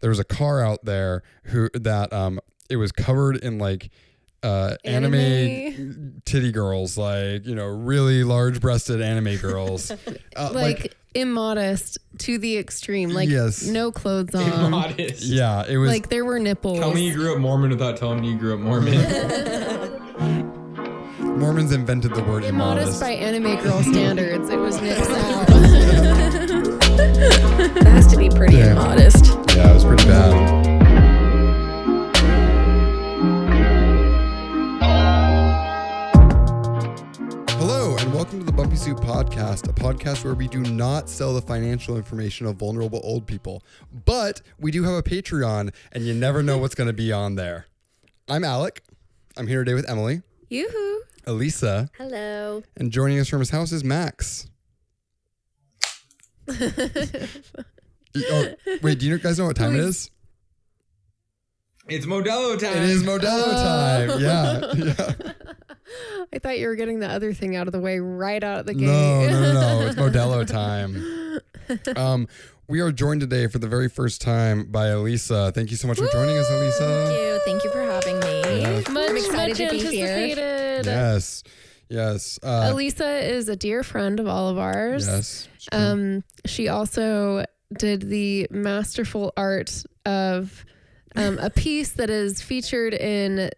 there was a car out there that it was covered in like anime titty girls, like, you know, really large breasted anime girls. Like immodest to the extreme, like yes. no clothes on. Immodest. Yeah, it was like there were nipples. Tell me you grew up Mormon without telling me you grew up Mormon. Mormons invented the word immodest immodest. by anime girl standards. It was nips out. That has to be pretty immodest. Yeah, it was pretty bad. Hello, and welcome to the Bumpy Soup Podcast, a podcast where we do not sell the financial information of vulnerable old people, but we do have a Patreon, and you never know what's going to be on there. I'm Alec. I'm here today with Emily. Yoo-hoo. Elisa. Hello. And joining us from his house is Max. Oh, wait, do you guys know what time it is? It's Modelo time. It is Modelo time. Yeah. I thought you were getting the other thing out of the way right out of the gate. No. It's Modelo time. We are joined today for the very first time by Elisa. Thank you so much for joining us, Elisa. Thank you for having me. Yes. I'm excited to be here. Anticipated. Yes. Elisa is a dear friend of all of ours. Yes. She also did the masterful art of a piece that is featured in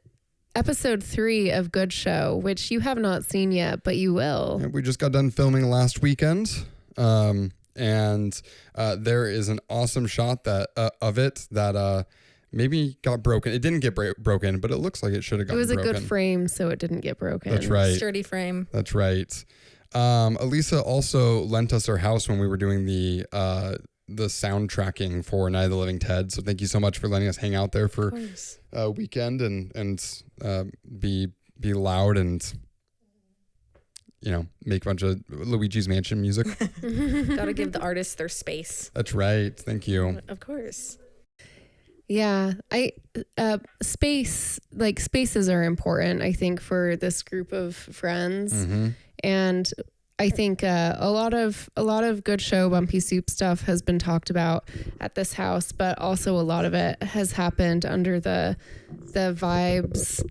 episode 3 of Good Show, which you have not seen yet, but you will. We just got done filming last weekend. And there is an awesome shot of it that maybe got broken. It didn't get broken, but it looks like it should have gotten broken. It was a good frame, so it didn't get broken. That's right. Sturdy frame. That's right. Elisa also lent us her house when we were doing the sound tracking for Night of the Living Dead. So thank you so much for letting us hang out there for a weekend and be loud and, you know, make a bunch of Luigi's Mansion music. Gotta give the artists their space. That's right. Thank you. Of course. Yeah, spaces are important, I think, for this group of friends. Mm-hmm. And I think a lot of Good Show Bumpy Soup stuff has been talked about at this house, but also a lot of it has happened under the vibes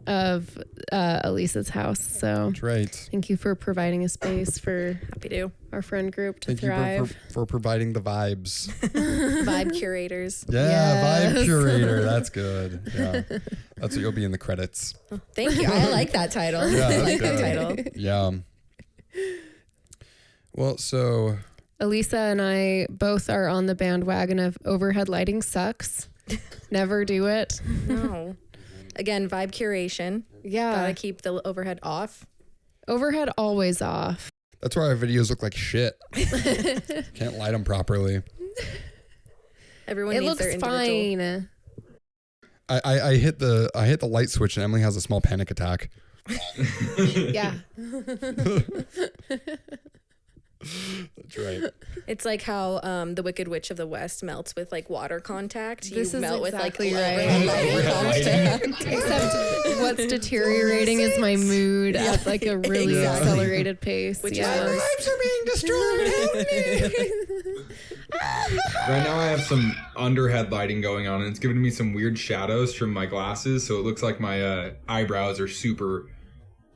of Elisa's house. So That's right. thank you for providing a space for Happy to. our friend group to Thank thrive. you for providing the vibes. Vibe curators. Yeah, Yes. Vibe Curator. That's good. Yeah. That's what you'll be in the credits. Thank you. I like that title. Yeah, I that's like that good. title. Yeah. Well, so Elisa and I both are on the bandwagon of overhead lighting sucks. Never do it. No. Again, vibe curation. Yeah. Gotta keep the overhead off. Overhead always off. that's why our videos look like shit. Can't light them properly. Everyone It needs their looks individual. fine. I hit the light switch and Emily has a small panic attack. Yeah. That's right. It's like how the Wicked Witch of the West melts with like water contact. This you is melt exactly with like right. overhead lighting contact. Except what's deteriorating is my mood at like a really Exactly. accelerated pace. Which yeah. is Lives are being destroyed. Help me. Right now I have some underhead lighting going on, and it's giving me some weird shadows from my glasses, so it looks like my eyebrows are super...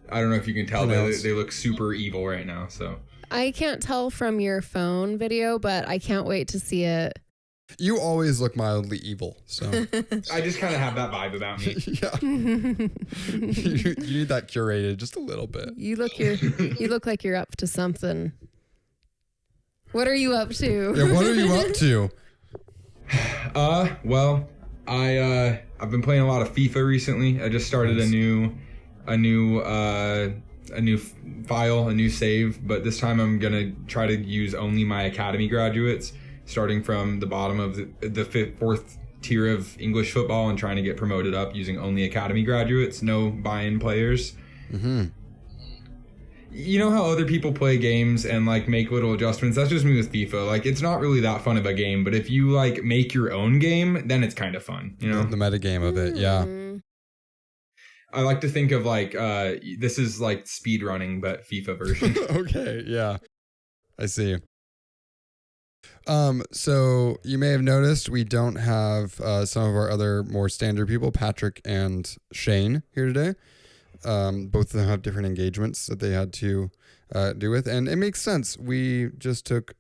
I don't know if you can tell, but they look super evil right now, so... I can't tell from your phone video, but I can't wait to see it. You always look mildly evil, so I just kind of have that vibe about me. yeah. you need that curated just a little bit. You look like you're up to something. What are you up to? Yeah, what are you up to? Well, I've been playing a lot of FIFA recently. I just started a new file, a new save, but this time I'm gonna try to use only my academy graduates, starting from the bottom of the fourth tier of English football and trying to get promoted up using only academy graduates, no buy-in players. Mm-hmm. You know how other people play games and like make little adjustments? That's just me with FIFA. Like, it's not really that fun of a game, but if you like make your own game, then it's kind of fun, you know? The meta game of it, yeah. I like to think of like this is like speed running, but FIFA version. Okay, yeah. I see. So you may have noticed we don't have some of our other more standard people, Patrick and Shane, here today. Both of them have different engagements that they had to do with, and it makes sense. We just took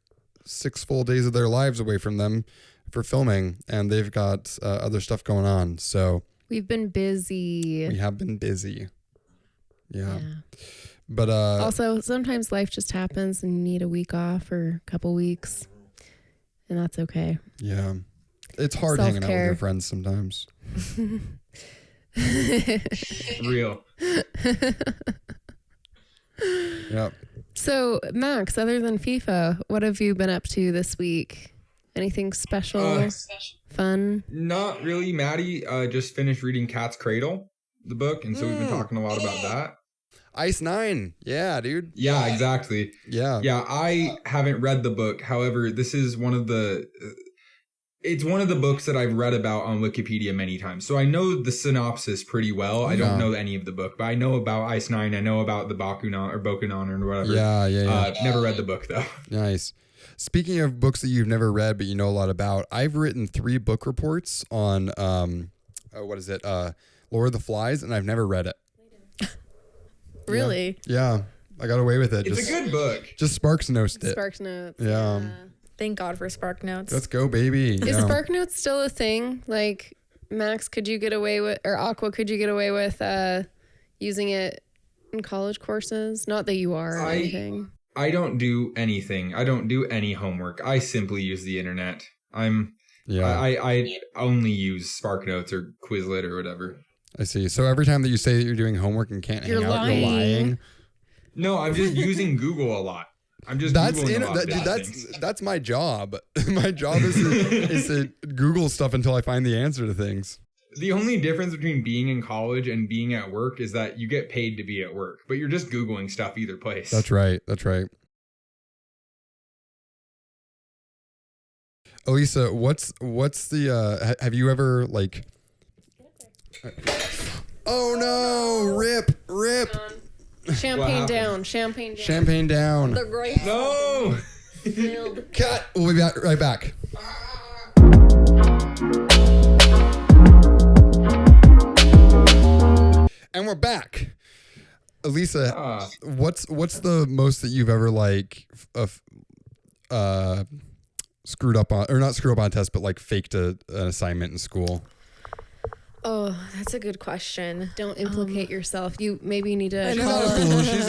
6 full days of their lives away from them for filming, and they've got other stuff going on. So we've been busy. We have been busy. Yeah. But also sometimes life just happens and you need a week off or a couple weeks, and that's okay. Yeah. It's hard hanging out with your friends sometimes. Real. Yep. So, Max, other than FIFA, what have you been up to this week? Anything special? Fun? Not really. Maddie just finished reading Cat's Cradle, the book, and so we've been talking a lot about that. Ice 9. Yeah, dude. Yeah, exactly. Yeah. Yeah, I haven't read the book. However, this is one of the... It's one of the books that I've read about on Wikipedia many times. So I know the synopsis pretty well. I don't know any of the book, but I know about Ice 9. I know about the Bakunan or whatever. Yeah. Never read the book, though. Nice. Speaking of books that you've never read but you know a lot about, I've written 3 book reports on, Lord of the Flies, and I've never read it. Really? Yeah. I got away with it. It's a good book. Just Sparks Notes it. Sparks Notes. Yeah. Thank God for Spark Notes. Let's go, baby. Is Spark Notes still a thing? Like, Max, could you get away with, or Aqua, could you get away with using it in college courses? Not that you are or anything. I don't do anything. I don't do any homework. I simply use the internet. I only use Spark Notes or Quizlet or whatever. I see. So every time that you say that you're doing homework and can't hang out, you're lying. No, I'm just using Google a lot. I'm just Googling a lot of that's things. that's my job. My job is to Google stuff until I find the answer to things. The only difference between being in college and being at work is that you get paid to be at work, but you're just Googling stuff either place. That's right. Elisa, what's the have you ever like... Oh no, rip. Champagne down. The great. No. Cut. We'll be right back. And we're back. Elisa, what's the most that you've ever like screwed up on, or not screwed up on a test, but like faked an assignment in school? Oh, that's a good question. Don't implicate yourself. You maybe need to She's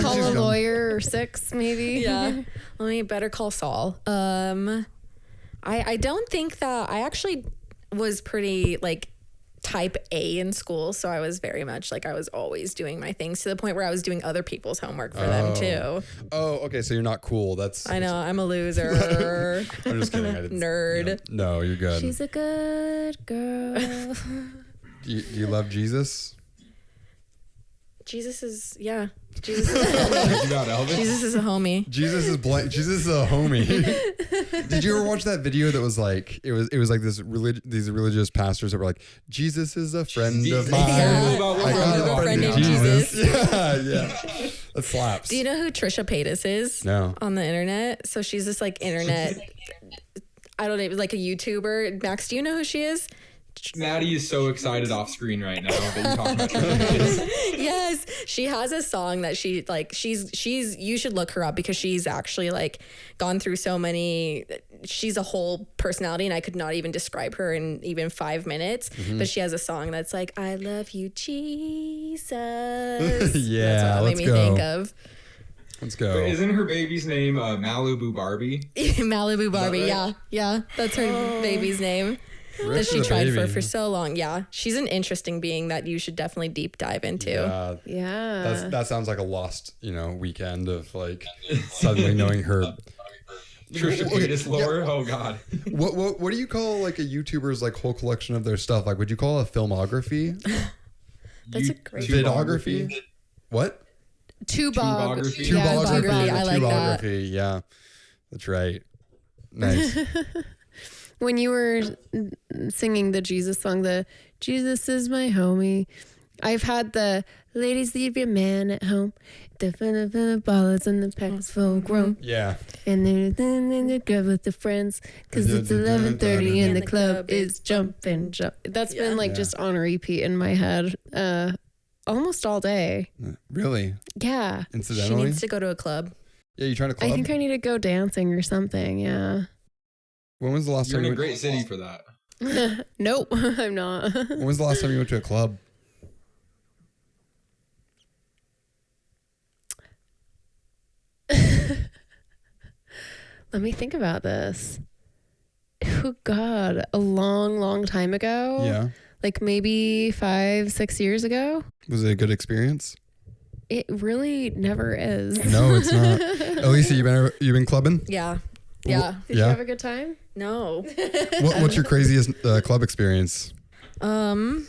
call a young. lawyer or 6, maybe. Yeah. Let me better call Saul. I don't think that I actually was pretty like type A in school, so I was very much like I was always doing my things to the point where I was doing other people's homework for them too. Oh, okay. So you're not cool. I know I'm a loser. I'm just kidding. I didn't, Nerd. No, you're good. She's a good girl. Do you love Jesus? Jesus is a homie. Jesus is a homie. Jesus is a homie. Did you ever watch that video that was like it was like these religious pastors that were like, Jesus is a friend of mine. Yeah. I got a friend named Jesus. Yeah. That slaps. Do you know who Trisha Paytas is? No. On the internet. So she's this like internet. I don't know, like a YouTuber. Max, do you know who she is? Maddie is so excited off screen right now that you're talking about Trisha. Yes, she has a song that she like. She's. You should look her up because she's actually like gone through so many. She's a whole personality, and I could not even describe her in even 5 minutes. Mm-hmm. But she has a song that's like, "I love you, Jesus." Yeah, that's what it made me think of. Let's go. But isn't her baby's name Malibu Barbie? Malibu Barbie. Right? Yeah, that's her baby's name. That she tried for so long. Yeah, she's an interesting being that you should definitely deep dive into. Yeah. That sounds like a lost, weekend of like suddenly knowing her. Trisha Paytas lore. Yeah. Oh God. What do you call like a YouTuber's like whole collection of their stuff? Like, would you call it a filmography? That's a great vidography. What? Tubography. Tubography. I like that. Yeah, that's right. Nice. When you were singing the Jesus song, the Jesus is my homie, I've had the ladies leave your man at home. The ballers and the packs full grown. Yeah. And then they go with the friends because it's 11:30 and the club is jumping. That's been like just on repeat in my head almost all day. Really? Yeah. She Incidentally? needs to go to a club. Yeah, you trying to club? I think I need to go dancing or something. Yeah. When was the last You're time in you a great city for that. Nope, I'm not. When was the last time you went to a club? Let me think about this. Oh God, a long time ago. Yeah. Like maybe 5-6 years ago. Was it a good experience? It really never is. No, it's not. Elisa, you been clubbing? Yeah. Yeah. Did you have a good time? No. What's your craziest club experience? I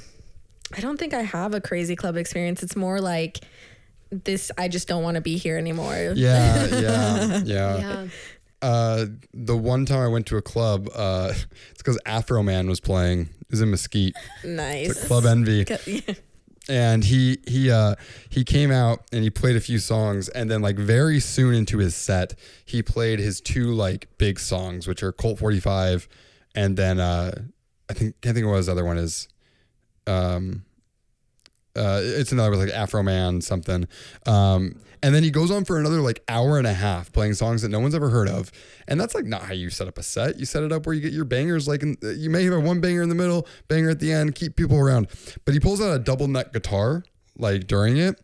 don't think I have a crazy club experience. It's more like this. I just don't want to be here anymore. Yeah. Yeah. The one time I went to a club, it's because Afro Man was playing. It was in Mesquite. Nice. It's Club Envy. And he came out and he played a few songs, and then like very soon into his set, he played his two like big songs, which are Colt 45, and then I can't think what his other one is. It's another with like Afro Man something. And then he goes on for another like hour and a half playing songs that no one's ever heard of. And that's like not how you set up a set. You set it up where you get your bangers, like you may have one banger in the middle, banger at the end, keep people around. But he pulls out a double neck guitar like during it.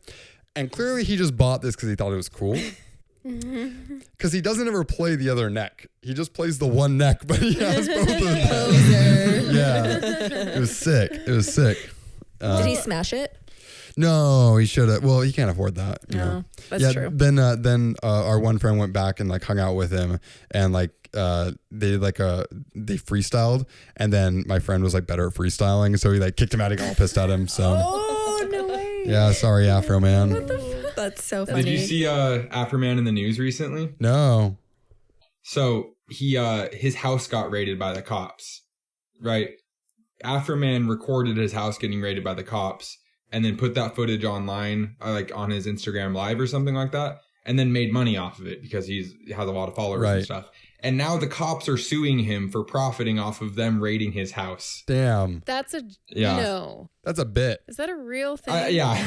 And clearly he just bought this because he thought it was cool. Because he doesn't ever play the other neck. He just plays the one neck, but he has both of them. Yeah. It was sick. Did he smash it? No, he should have. Well, he can't afford that. You know? That's true. Then our one friend went back and like hung out with him, and like they did like they freestyled, and then my friend was like better at freestyling, so he like kicked him out. He got all pissed at him. So Oh, no way. yeah, sorry, Afro Man. That's so funny. Did you see Afro Man in the news recently? No. So he his house got raided by the cops, right? Afro Man recorded his house getting raided by the cops, and then put that footage online, like on his Instagram Live or something like that, and then made money off of it because he has a lot of followers and stuff. And now the cops are suing him for profiting off of them raiding his house. Damn. That's a Yeah. no. That's a bit. Is that a real thing? Yeah.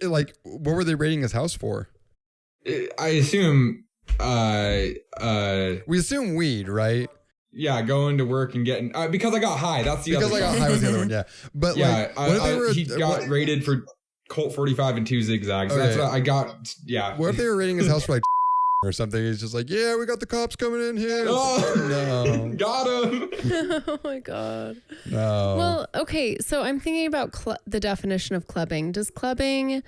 Like, what were they raiding his house for? I assume. We assume weed, right? Yeah, going to work and getting because I got high. That's the because other I got one. high was the other one. Yeah, but Yeah, like, what if they were? he got raided for Colt 45 and 2 zigzags. Okay. That's what I got. Yeah. What if they were raiding his house for like or something? He's just like, yeah, we got the cops coming in here. Oh, no, got him. Oh my God. No. Well, okay. So I'm thinking about the definition of clubbing. Does clubbing,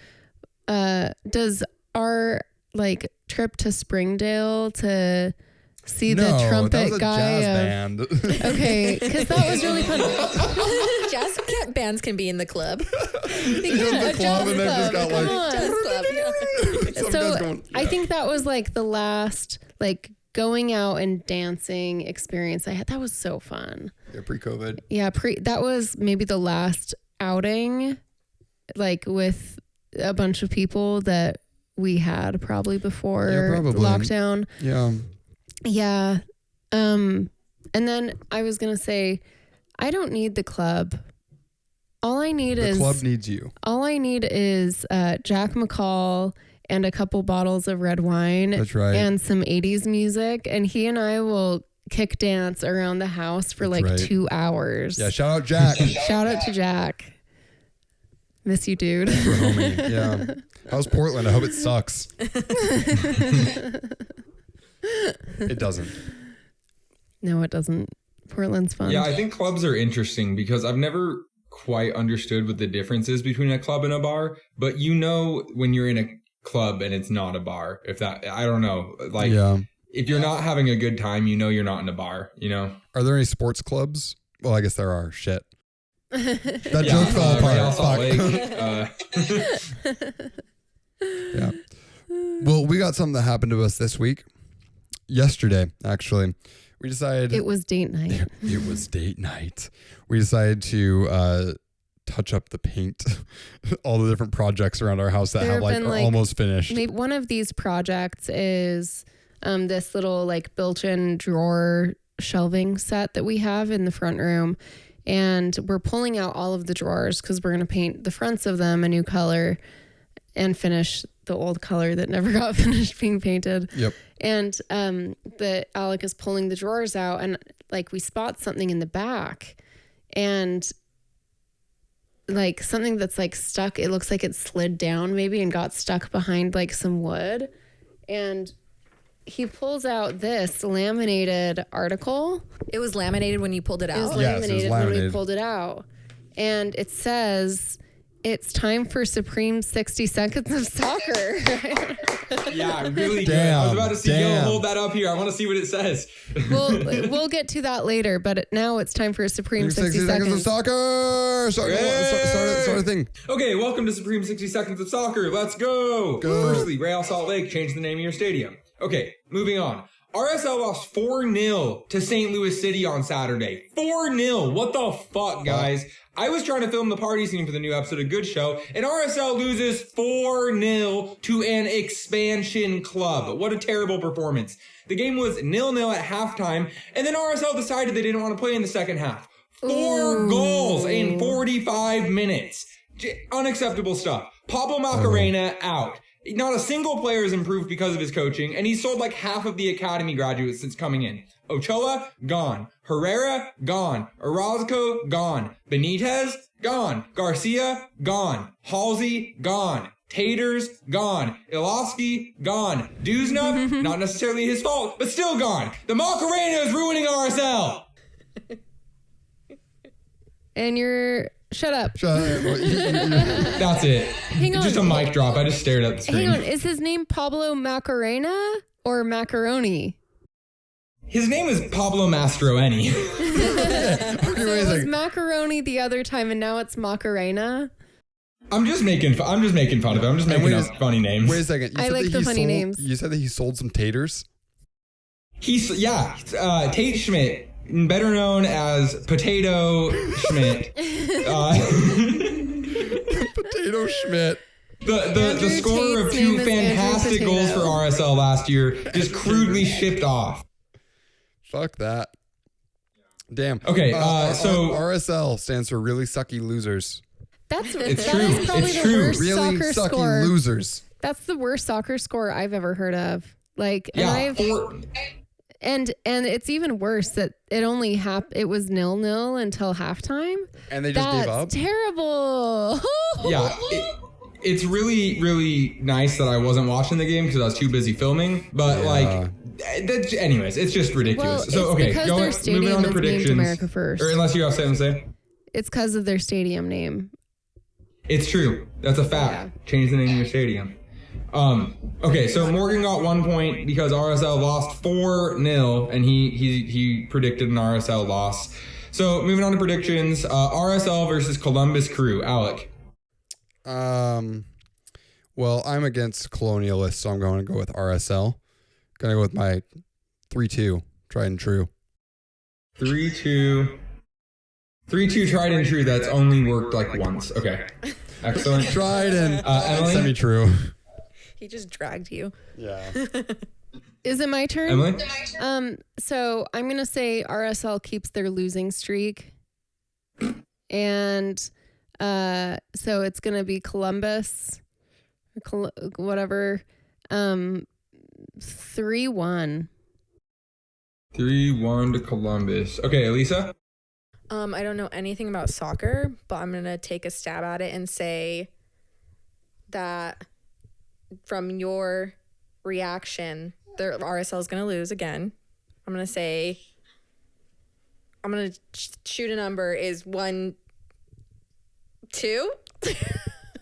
does our like trip to Springdale to see the trumpet that was a guy? Jazz band. Okay, because that was really fun. Jazz bands can be in the club. The club and then just got Come like. on. Jazz club. Yeah. Some So guys going, I think that was like the last like going out and dancing experience I had. That was so fun. Yeah, pre-COVID. Yeah, that was maybe the last outing like with a bunch of people that we had probably before lockdown. Yeah. Yeah. And then I was going to say, I don't need the club. All I need The club needs you. All I need is Jack McCall and a couple bottles of red wine. That's right. And some 80s music. And he and I will kick dance around the house for That's right. 2 hours. Yeah, shout out Jack. Shout out to Jack. Miss you, dude. For homie. Yeah. How's Portland? I hope it sucks. It doesn't. No, it doesn't. Portland's fun. Yeah, I think clubs are interesting because I've never quite understood what the difference is between a club and a bar. But you know when you're in a club and it's not a bar. If that, I don't know. Like, if you're not having a good time, you know you're not in a bar, you know? Are there any sports clubs? Well, I guess there are. Shit. That joke fell apart. Fuck. Yeah. Well, we got something that happened to us this week. Yesterday, actually. We decided it was date night. It was date night. We decided to touch up the paint, all the different projects around our house that There have like have are been, like, almost finished. Maybe one of these projects is this little like built-in drawer shelving set that we have in the front room. And we're pulling out all of the drawers because we're going to paint the fronts of them a new color and finish the old color that never got finished being painted. Yep. And the Alec is pulling the drawers out, and like we spot something in the back, and like something that's like stuck. It looks like it slid down maybe and got stuck behind like some wood. And he pulls out this laminated article. It was laminated when you pulled it It was out. Yes, it was laminated when we laminated. pulled it out. And it says, "It's time for Supreme 60 Seconds of Soccer." Yeah, really good. I was about to see, Damn. hold that up here. I want to see what it says. We'll get to that later, but now it's time for Supreme 60 of Seconds. soccer. Start a thing. Okay, welcome to Supreme 60 Seconds of Soccer. Let's go. Firstly, Real Salt Lake changed the name of your stadium. Okay, moving on. RSL lost 4-0 to St. Louis City on Saturday. 4-0. What the fuck, guys? I was trying to film the party scene for the new episode of Good Show, and RSL loses 4-0 to an expansion club. What a terrible performance. The game was 0-0 at halftime, and then RSL decided they didn't want to play in the second half. 4 goals in 45 minutes. Unacceptable stuff. Pablo Macarena out. Not a single player has improved because of his coaching, and he's sold like half of the academy graduates since coming in. Ochoa, gone. Herrera, gone. Orozco, gone. Benitez, gone. Garcia, gone. Halsey, gone. Taters, gone. Ilofsky, gone. Duzna, not necessarily his fault, but still gone. The Macarena is ruining RSL. And you're... Shut up. That's it. Hang on. Just a mic drop. I just stared at the screen. Hang on. Is his name Pablo Macarena or Macaroni? His name is Pablo Mastroeni. So it was Macaroni the other time, and now it's Macarena. I'm just making fun of it. I'm just making up funny names. Wait a second. You I said like that the he funny sold- names. You said that he sold some taters? Tate Schmidt, better known as Potato Schmidt. Potato Schmidt. The Andrew scorer of Tate's two name is fantastic Andrew goals for Potato. RSL last year just crudely shipped off. Fuck that. Damn. Okay, so- RSL stands for really sucky losers. That's true. Is probably It's the true. worst Really soccer sucky score. losers. That's the worst soccer score I've ever heard of. Like, and Yeah, I've and it's even worse that it only it was 0-0 until halftime. And they just gave up? That's terrible. yeah. It's really, really nice that I wasn't watching the game because I was too busy filming. But anyways, it's just ridiculous. Well, So it's okay, because their moving stadium on to is named predictions. America First. Or unless you have something to say. It's because of their stadium name. It's true. That's a fact. Yeah. Change the name of your stadium. Okay, so Morgan got 1 point because RSL lost 4-0, and he predicted an RSL loss. So moving on to predictions, RSL versus Columbus Crew. Alec. Well, I'm against colonialists, so I'm going to go with RSL. Gonna go with my 3-2, tried and true. 3-2. 3-2 tried and true. That's only worked like once. Okay. Excellent. Tried and Emily? semi-true. He just dragged you. Yeah. Is it my turn? Emily? So I'm gonna say RSL keeps their losing streak, and so it's gonna be Columbus, whatever, 3-1. 3-1 to Columbus. Okay, Elisa? I don't know anything about soccer, but I'm going to take a stab at it and say that from your reaction, the RSL is going to lose again. I'm going to shoot a number is 1-2.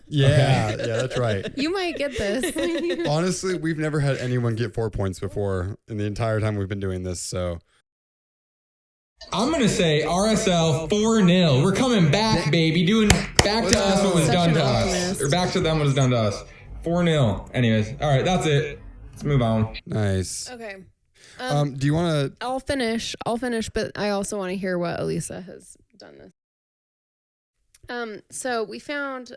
Yeah, that's right. You might get this. Honestly, we've never had anyone get 4 points before in the entire time we've been doing this, so. I'm going to say RSL 4-0. We're coming back, baby. Doing back to us what was Such done an to us. optimist. Or back to them what was done to us. 4-0. Anyways. All right, that's it. Let's move on. Nice. Okay. Do you want to? I'll finish, but I also want to hear what Elisa has done this. So we found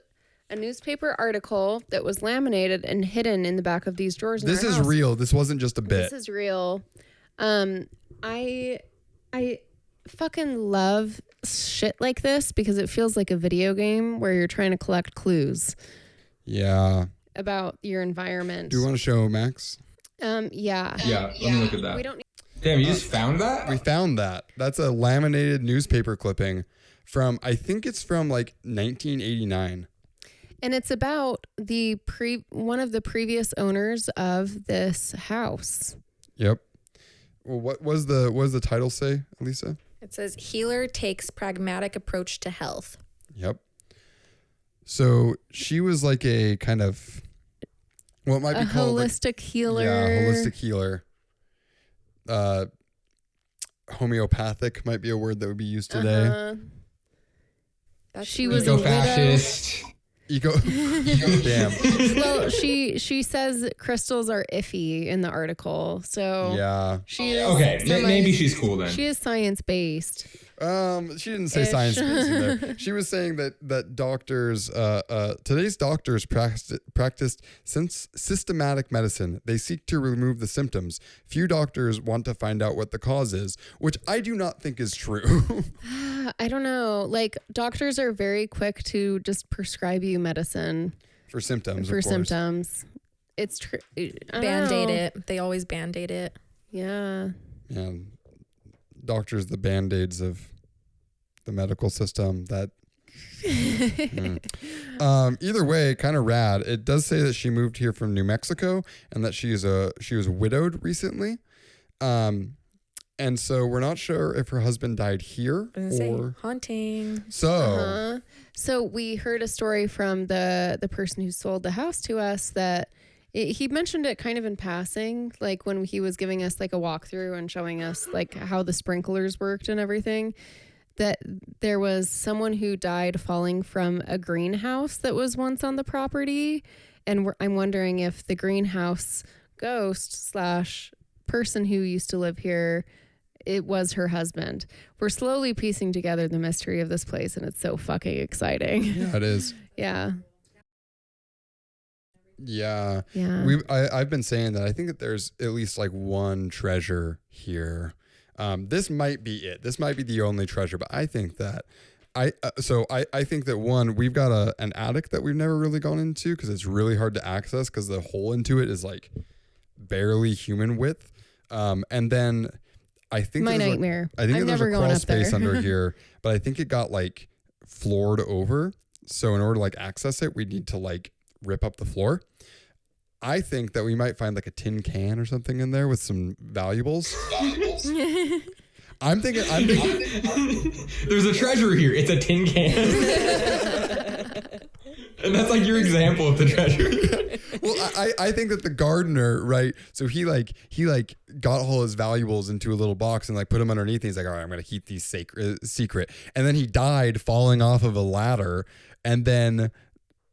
a newspaper article that was laminated and hidden in the back of these drawers. This is real. This wasn't just a bit. This is real. I fucking love shit like this because it feels like a video game where you're trying to collect clues. Yeah. About your environment. Do you want to show Max? Yeah. Yeah, let me look at that. We don't. Damn, you just found that? We found that. That's a laminated newspaper clipping from, I think it's from like 1989. And it's about one of the previous owners of this house. Yep. Well, what was the title say, Elisa? It says healer takes pragmatic approach to health. Yep. So she was like a kind of what might be called holistic healer. Yeah, holistic healer. Homeopathic might be a word that would be used today. She was a fascist. Damn. Well, she sashe crystals are iffy in the article, so yeah. She is okay. Maybe she's cool then. She is science based. She didn't say science based in there. She was saying that doctors, today's doctors practiced systematic medicine. They seek to remove the symptoms. Few doctors want to find out what the cause is, which I do not think is true. I don't know. Like doctors are very quick to just prescribe you medicine for symptoms. For symptoms, it's true. Band-aid it. They always band-aid it. Yeah. Yeah. Doctors, the band-aids of the medical system. That either way, kind of rad. It does say that she moved here from New Mexico and that she was widowed recently. And so we're not sure if her husband died here or haunting. So So we heard a story from the person who sold the house to us that he mentioned it kind of in passing, like when he was giving us like a walkthrough and showing us like how the sprinklers worked and everything, that there was someone who died falling from a greenhouse that was once on the property. And I'm wondering if the greenhouse ghost / person who used to live here, it was her husband. We're slowly piecing together the mystery of this place, and it's so fucking exciting. Yeah, it is. Yeah. Yeah. Yeah. I've been saying that I think that there's at least like one treasure here. This might be it. This might be the only treasure, but I think that I think that one, we've got an attic that we've never really gone into because it's really hard to access because the hole into it is like barely human width. And then I think my nightmare. I think there's a crawl space there. under here, but I think it got like floored over. So in order to like access it, we need to like rip up the floor. I think that we might find like a tin can or something in there with some valuables. I'm thinking there's a treasure here. It's a tin can. And that's like your example of the treasure. Well, I think that the gardener, right? So he got all his valuables into a little box and like put them underneath. And he's like, all right, I'm going to keep these secret. And then he died falling off of a ladder. And then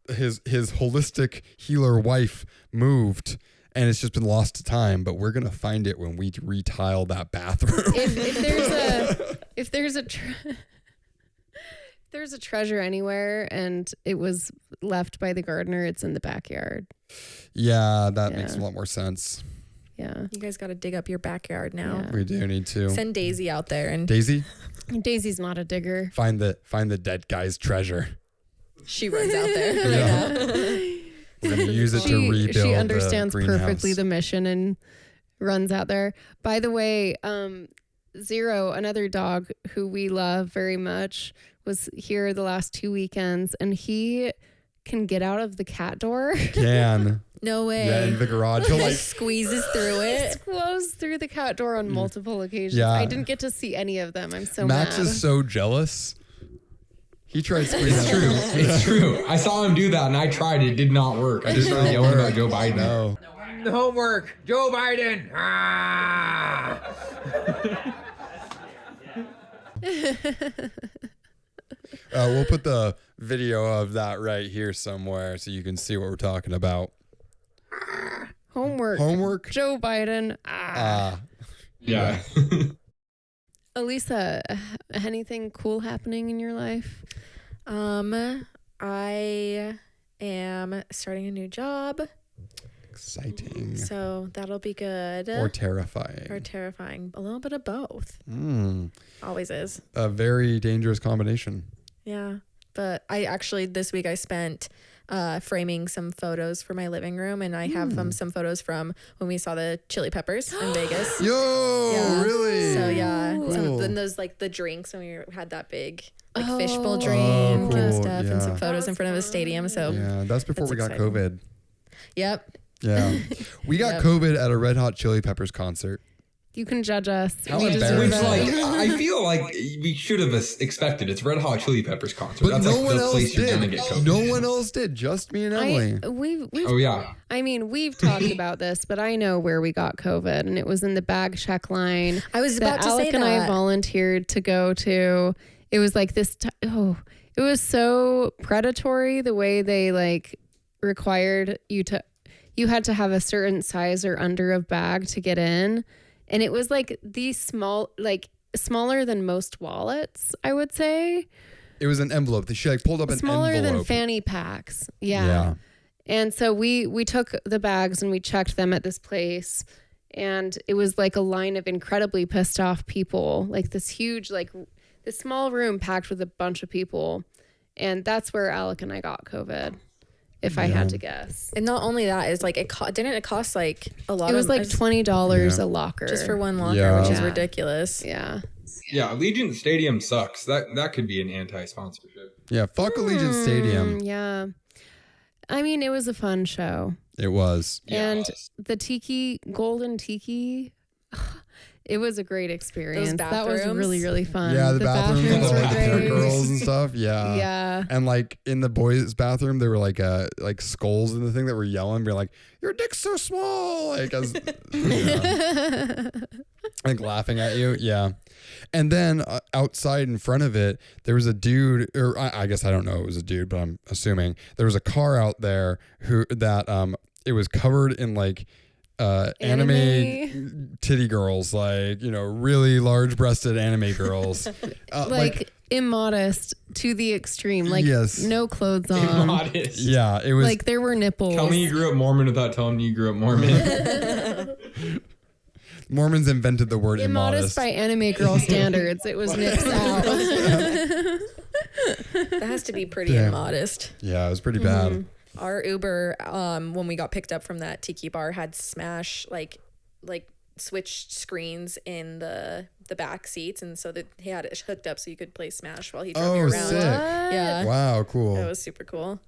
his holistic healer wife moved, and it's just been lost to time. But we're gonna find it when we retile that bathroom. If there's a treasure anywhere and it was left by the gardener, it's in the backyard. Yeah, that makes a lot more sense. Yeah, you guys got to dig up your backyard now. Yeah. We do need to send Daisy out there and Daisy's not a digger. Find the dead guy's treasure. She runs out there. Yeah. We're gonna use it to rebuild. She understands the greenhouse. perfectly the mission and runs out there. By the way, Zero, another dog who we love very much, was here the last 2 weekends, and he can get out of the cat door. No way. Yeah, in the garage. He squeezes through it. Squoze through the cat door on multiple occasions. Yeah. I didn't get to see any of them. I'm so Max mad. is so jealous. He tried squeezing. It's true. It's true. I saw him do that, and I tried. It did not work. I just started yelling about Joe Biden. No. The homework. Joe Biden. Ah. We'll put the video of that right here somewhere so you can see what we're talking about. Homework. Joe Biden. Yeah. Elisa, anything cool happening in your life? I am starting a new job. Exciting. So that'll be good. Or terrifying. Or terrifying. A little bit of both. Always is. A very dangerous combination. Yeah. But I actually, this week I spent framing some photos for my living room, and I have some photos from when we saw the Chili Peppers in Vegas. Yo, Yeah. really? So yeah, Cool. then those like the drinks when we had that big like fishbowl drink cool. and stuff, and some Yeah. photos in front of a stadium. So Yeah, that's before That's we got exciting. COVID. yep. Yeah. We got Yep. COVID at a Red Hot Chili Peppers concert. You can judge us. How We embarrassing. deserve Which, it. like, I feel like we should have expected. It's Red Hot Chili Peppers concert. But That's no like one the else place you're gonna did. get COVID. No one else did. Just me and Emily. We've Oh yeah. I mean, we've talked about this, but I know where we got COVID, and it was in the bag check line. I was about that to say Alec and I that. volunteered to go to. It was like this. It was so predatory the way they like required you to. You had to have a certain size or under of bag to get in, and it was like these small, like smaller than most wallets, I would say. It was an envelope. She like pulled up an Smaller than envelope. fanny packs. Yeah. Yeah. And so we took the bags and we checked them at this place, and it was like a line of incredibly pissed off people, like this huge, like this small room packed with a bunch of people. And that's where Alec and I got COVID, if I had to guess. And not only that, is like didn't it cost like a lot? It was of like $20 Yeah. a locker. just for one locker, Yeah. which is Yeah. ridiculous. Yeah. Yeah, Allegiant Stadium sucks. That could be an anti-sponsorship. Yeah. Fuck Allegiant Stadium. Yeah. I mean, it was a fun show. It was. And the golden tiki, it was a great experience. That was bathrooms. really, really fun. Yeah, the bathrooms with were like the cute great. girls and stuff. Yeah. Yeah. And like in the boys' bathroom, there were like skulls in the thing that were yelling, being like, "Your dick's so small," like as like laughing at you. Yeah. And then outside in front of it, there was a dude, or I guess I don't know it was a dude, but I'm assuming there was a car out there it was covered in like anime titty girls, like, you know, really large breasted anime girls. like immodest to the extreme, like Yes. no clothes on. Modest. Yeah, it was Like there were nipples. Tell me you grew up Mormon without telling me you grew up Mormon. Mormons invented the word immodest by anime girl standards. It was nips out. That has to be pretty Damn. immodest. Yeah, it was pretty bad. Our Uber, when we got picked up from that tiki bar, had Smash like switched screens in the back seats, and so that he had it hooked up so you could play Smash while he drove you Oh, around. sick. Yeah, Wow, cool. that was super cool.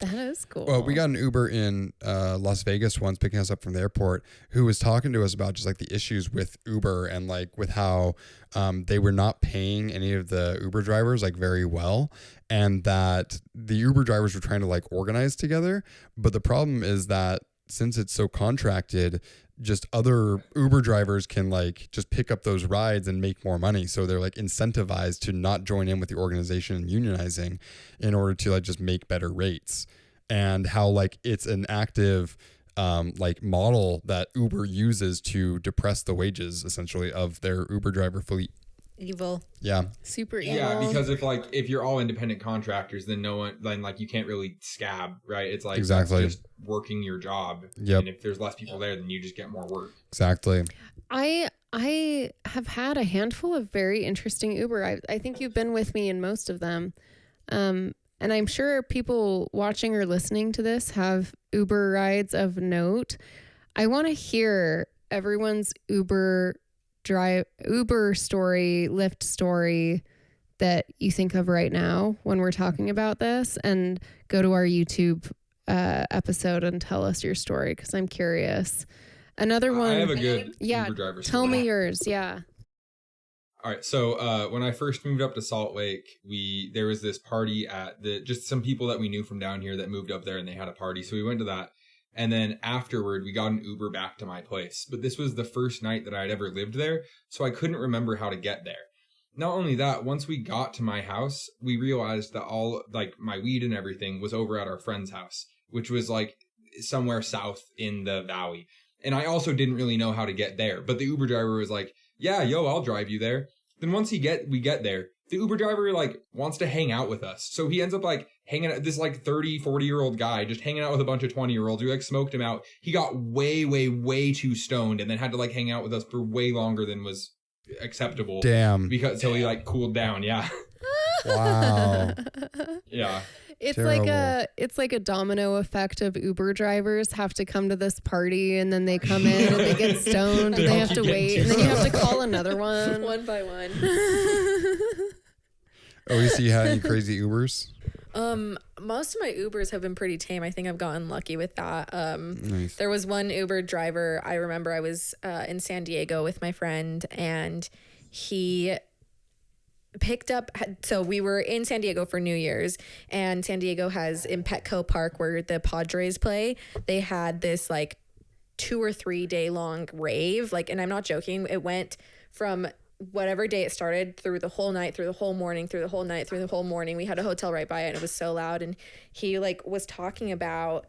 That is cool. Well, we got an Uber in Las Vegas once picking us up from the airport who was talking to us about just like the issues with Uber and like with how they were not paying any of the Uber drivers like very well, and that the Uber drivers were trying to like organize together. But the problem is that since it's so contracted, just other Uber drivers can like just pick up those rides and make more money. So they're like incentivized to not join in with the organization and unionizing in order to like just make better rates. And how like it's an active like model that Uber uses to depress the wages essentially of their Uber driver fleet. Evil. Yeah. super evil. Yeah, because if you're all independent contractors, then like you can't really scab, right? It's like Exactly. just working your job. Yep. And if there's less people there, then you just get more work. Exactly. I have had a handful of very interesting Uber. I think you've been with me in most of them. And I'm sure people watching or listening to this have Uber rides of note. I want to hear everyone's Uber story, Lyft story that you think of right now when we're talking about this, and go to our YouTube episode and tell us your story, because I'm curious. Another one. I have a good Yeah, Uber driver tell story. me yours. Yeah. All right. So when I first moved up to Salt Lake, there was this party at just some people that we knew from down here that moved up there, and they had a party. So we went to that. And then afterward, we got an Uber back to my place. But this was the first night that I'd ever lived there, so I couldn't remember how to get there. Not only that, once we got to my house, we realized that all like my weed and everything was over at our friend's house, which was like somewhere south in the valley. And I also didn't really know how to get there. But the Uber driver was like, "Yeah, yo, I'll drive you there." Then once we get there, the Uber driver like wants to hang out with us. So he ends up like hanging out, this like 30, 40-year-old guy just hanging out with a bunch of 20-year-olds. We like smoked him out. He got way, way, way too stoned and then had to like hang out with us for way longer than was acceptable. Damn. Because till he like cooled down. Yeah. Wow. Yeah. It's Terrible. like a domino effect of Uber drivers have to come to this party and then they come in and they get stoned and they have to wait and then you have to call another one by one. Elisa, you had any crazy Ubers? Most of my Ubers have been pretty tame. I think I've gotten lucky with that. Nice. There was one Uber driver. I remember I was in San Diego with my friend and he picked up, so we were in San Diego for New Year's, and San Diego has in Petco Park where the Padres play, they had this like 2 or 3 day long rave, like, and I'm not joking, it went from whatever day it started through the whole night, through the whole morning, through the whole night, through the whole morning. We had a hotel right by it and it was so loud, and he like was talking about,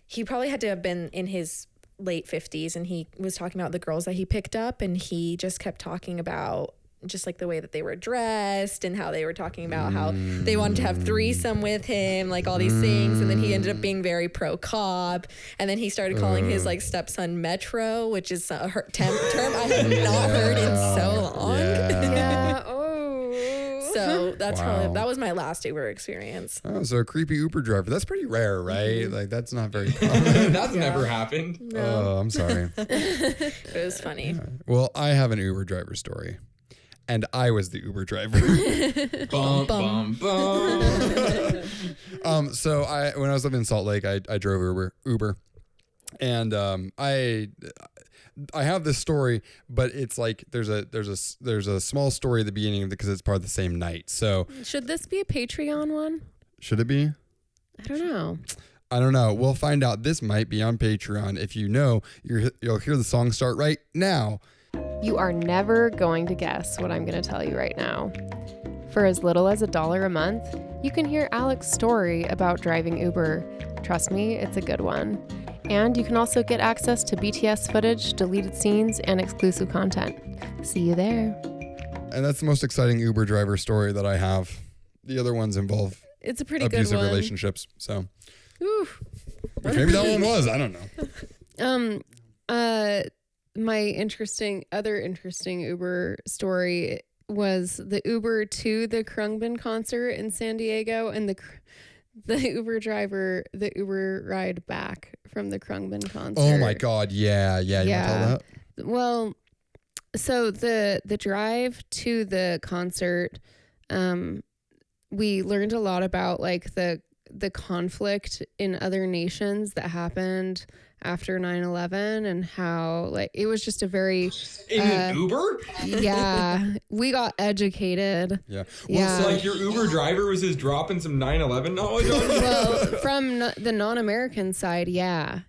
he probably had to have been in his late 50s, and he was talking about the girls that he picked up, and he just kept talking about just like the way that they were dressed and how they were talking about how they wanted to have threesome with him, like all these things. And then he ended up being very pro cop. And then he started calling his like stepson Metro, which is a term I have not heard in so long. yeah. Oh, So that's Wow. probably, that was my last Uber experience. Oh, so a creepy Uber driver. That's pretty rare, right? Like, that's not very common. That's never happened. Oh, I'm sorry. It was funny. Well, I have an Uber driver story. And I was the Uber driver. Bum, bum, bum. So when I was living in Salt Lake, I drove Uber. And I have this story, but it's like there's a small story at the beginning because it's part of the same night. So should this be a Patreon one? should it be? I don't know. I don't know. We'll find out. This might be on Patreon. If you know, you'll hear the song start right now. You are never going to guess what I'm going to tell you right now. For as little as $1 a month, you can hear Alex's story about driving Uber. Trust me, it's a good one. And you can also get access to BTS footage, deleted scenes, and exclusive content. See you there. And that's the most exciting Uber driver story that I have. The other ones involve It's a pretty abusive good one. relationships. So Oof. which maybe that one was. I don't know. My other interesting Uber story was the Uber to the Krungbin concert in San Diego, and the Uber driver, the Uber ride back from the Krungbin concert. Oh my God. Yeah. You want to tell that? Well, so the drive to the concert, we learned a lot about like the conflict in other nations that happened after 9/11 and how like it was just a very In an Uber? yeah, we got educated. Yeah. Yeah. So like your Uber driver was just dropping some 9/11 knowledge on you? Well, from the non-American side, yeah.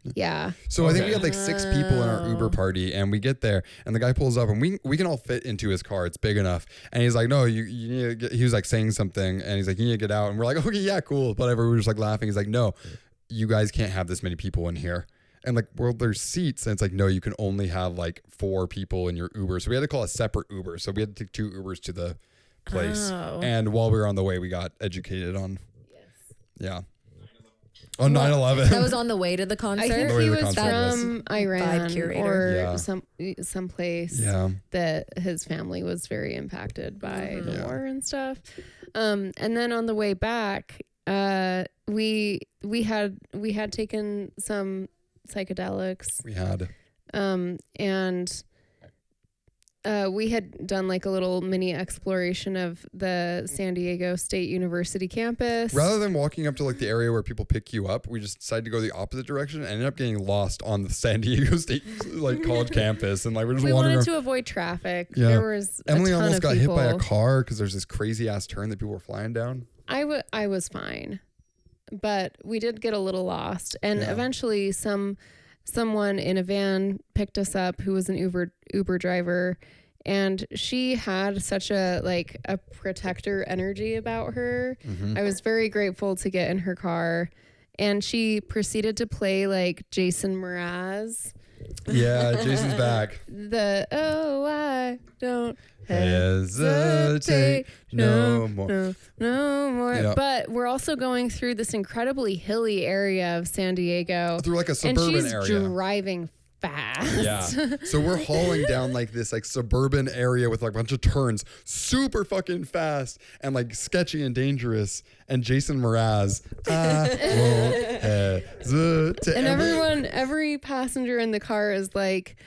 So I think we Okay. had like 6 people in our Uber party, and we get there, and the guy pulls up, and we can all fit into his car. It's big enough, and he's like, "No, you need to get," he was like saying something, and he's like, "You need to get out," and we're like, "Okay, yeah, cool, whatever." We were just like laughing. He's like, "No, you guys can't have this many people in here." And like, well, there's seats, and it's like, no, you can only have like 4 people in your Uber. So we had to call a separate Uber. So we had to take 2 Ubers to the place. Oh. And while we were on the way, we got educated on, on 9/11. That was on the way to the I concert. think The way he the was concert was. from Iran Vibe curator. or Yeah. some place Yeah. that his family was very impacted by the Yeah. war and stuff. And then on the way back, we had taken some psychedelics, We had. and we had done like a little mini exploration of the San Diego State University campus. Rather than walking up to like the area where people pick you up, we just decided to go the opposite direction and ended up getting lost on the San Diego State like college campus, and like we're just we wandering wanted around. to avoid traffic. Yeah. There was Emily a ton almost of got hit by a people. car because there's this crazy ass turn that people were flying down. I was fine, but we did get a little lost, and Yeah. eventually someone in a van picked us up who was an Uber driver, and she had such a protector energy about her. Mm-hmm. I was very grateful to get in her car, and she proceeded to play like Jason Mraz Yeah, Jason's back. I don't Hesitate no more. No more. Yeah. But we're also going through this incredibly hilly area of San Diego. Through like a and suburban she's area. driving fast. Yeah. So we're hauling down like this like suburban area with like a bunch of turns, super fucking fast and like sketchy and dangerous. And Jason Mraz, I won't hesitate. And every passenger in the car is like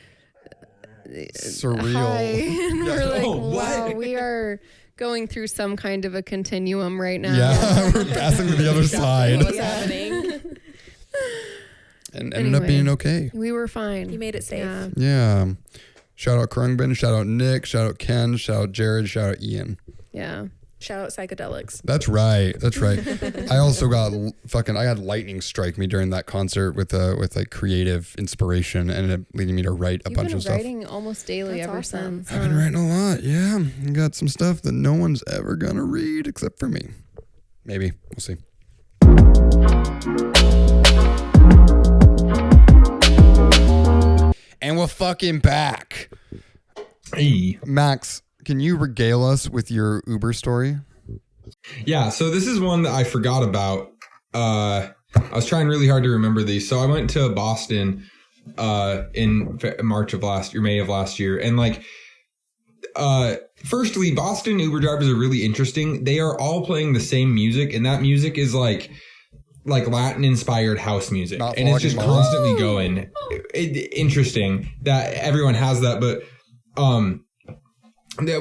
surreal. hi. And we're like, what? wow, we are going through some kind of a continuum right now. Yeah, we're passing to the other side. What's happening? And ended up being okay. We were fine. You made it safe. Yeah. Yeah. Shout out Krungbin, shout out Nick, shout out Ken, shout out Jared, shout out Ian. Yeah. Shout out psychedelics. That's right. I also got I had lightning strike me during that concert with like creative inspiration and it leading me to write a bunch of stuff. You've been writing almost daily That's ever awesome. since. I've been writing a lot. Yeah. I got some stuff that no one's ever gonna read except for me. Maybe. We'll see. And we're fucking back. Hey. Max, can you regale us with your Uber story? Yeah, so this is one that I forgot about. I was trying really hard to remember these. So I went to Boston in May of last year. And like, firstly, Boston Uber drivers are really interesting. They are all playing the same music, and that music is like Latin inspired house music. Not and it's just flogging constantly going. Interesting that everyone has that, but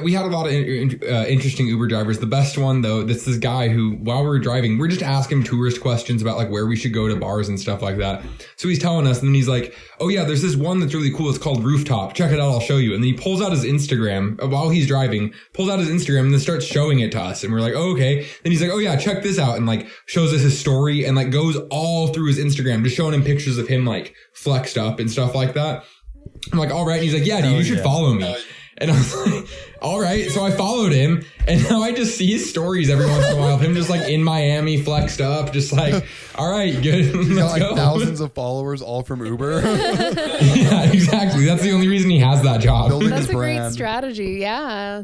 we had a lot of interesting Uber drivers. The best one, though, this guy who, while we were driving, we're just asking him tourist questions about like where we should go to bars and stuff like that. So he's telling us, and then he's like, "Oh yeah, there's this one that's really cool. It's called Rooftop. Check it out. I'll show you." And then he pulls out his Instagram while he's driving, and then starts showing it to us. And we're like, "Oh, okay." Then he's like, "Oh yeah, check this out," and like shows us his story and like goes all through his Instagram, just showing him pictures of him like flexed up and stuff like that. I'm like, "All right." And he's like, "Yeah, dude, you should follow me." And I was like, all right. So I followed him, and now I just see his stories every once in a while of him just like in Miami, flexed up, just like, all right, good. He's got like go. thousands of followers, all from Uber. Yeah, exactly. That's the only reason he has that job. Building That's his a great brand. strategy. Yeah.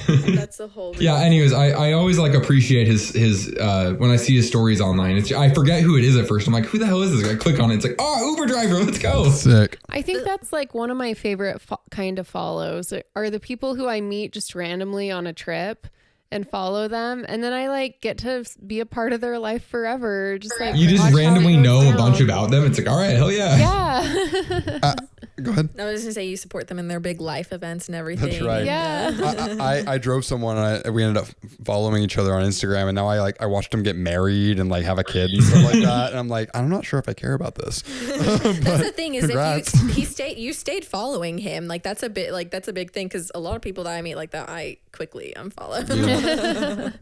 That's the whole reason. Yeah. Anyways, I always like appreciate his when I see his stories online. I forget who it is at first. I'm like, who the hell is this? I click on it. It's like, oh, Uber driver. Let's go. Sick. I think that's like one of my favorite kind of follows are the people who I meet just randomly on a trip and follow them. And then I like get to be a part of their life forever. Just like You just watch how randomly it goes know a down. bunch about them. It's like, all right, hell yeah. Yeah. Go ahead. I was just gonna say you support them in their big life events and everything. That's right. Yeah. I drove someone and we ended up following each other on Instagram, and now I watched them get married and like have a kid and stuff like that, and I'm like, I'm not sure if I care about this. That's the thing is congrats. if you stayed following him, like that's a big thing because a lot of people that I meet like that I quickly unfollow.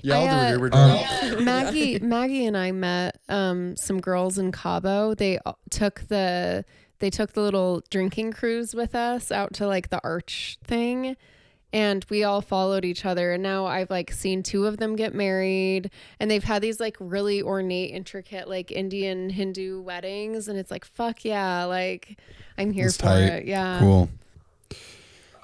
Yeah, I'll do Uber drive. Maggie and I met some girls in Cabo. They took the little drinking cruise with us out to like the arch thing, and we all followed each other. And now I've like seen two of them get married, and they've had these like really ornate, intricate like Indian Hindu weddings, and it's like, fuck yeah, like I'm here That's for tight. it. Yeah. Cool.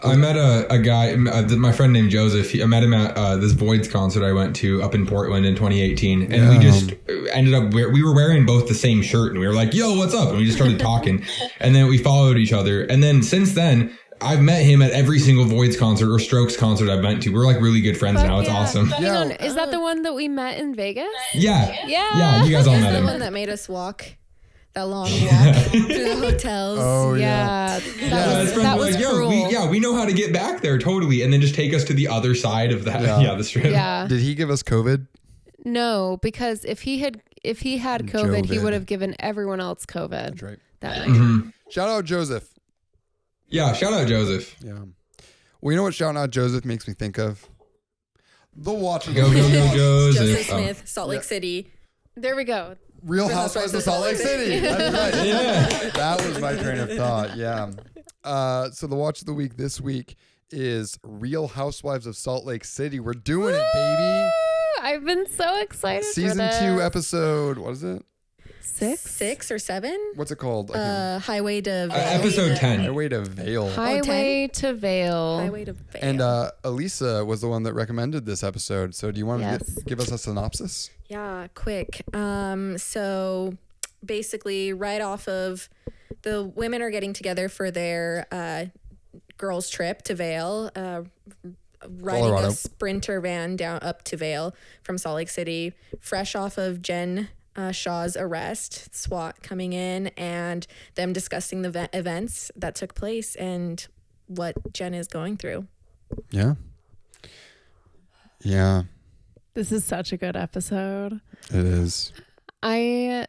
I met a guy, my friend named Joseph. I met him at this Voids concert I went to up in Portland in 2018. And we just ended up, we were wearing both the same shirt. And we were like, yo, what's up? And we just started talking. And then we followed each other. And then since then, I've met him at every single Voids concert or Strokes concert I've been to. We're like really good friends now. It's awesome. Hang on. Is that the one that we met in Vegas? Yeah. Yeah. Yeah, you guys all That's met the him. one that made us walk that long walk through the hotels. Oh Yeah. That was cruel. we know how to get back there totally. And then just take us to the other side of that. Yeah. The strip. Yeah. Did he give us COVID? No, because if he had COVID, he would have given everyone else COVID. That's right. That night. Shout out Joseph. Yeah, shout out Joseph. Yeah. Well, you know what shouting out Joseph makes me think of? The Watch of the Go, go, go, Joseph Joseph. Smith, Salt Lake City. There we go. Real Housewives of Salt Lake City. That's right. Yeah. That was my train of thought. Yeah. So the watch of the week this week is Real Housewives of Salt Lake City. We're doing it, baby. I've been so excited. Season for this. 2 episode. What is it? 6 or 7. What's it called? Highway to Vale. Episode 10. Highway to Vale. Highway to Vale. Highway to Vale. And Elisa was the one that recommended this episode. So do you want to Yes. give us a synopsis? Yeah, quick. So basically, right off of the women are getting together for their girls' trip to Vale, riding Colorado. a Sprinter van down up to Vale from Salt Lake City, fresh off of Jen Shaw's arrest, SWAT coming in, and them discussing the events that took place and what Jen is going through. Yeah. Yeah, This is such a good episode. it is. I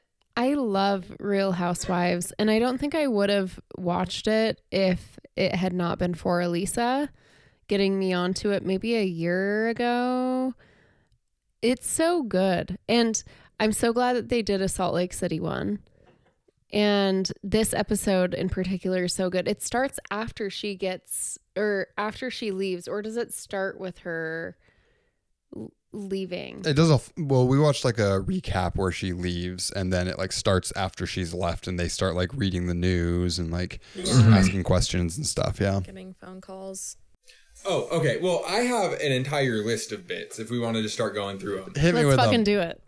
love Real Housewives, and I don't think I would have watched it if it had not been for Elisa getting me onto it maybe a year ago. It's so good. And I'm so glad that they did a Salt Lake City one. And this episode in particular is so good. It starts after she leaves, or does it start with her leaving? It does we watched like a recap where she leaves, and then it like starts after she's left, and they start like reading the news and like asking questions and stuff. Yeah. Getting phone calls. Oh, okay. Well, I have an entire list of bits if we wanted to start going through them. Hit me Let's with fucking them. do it.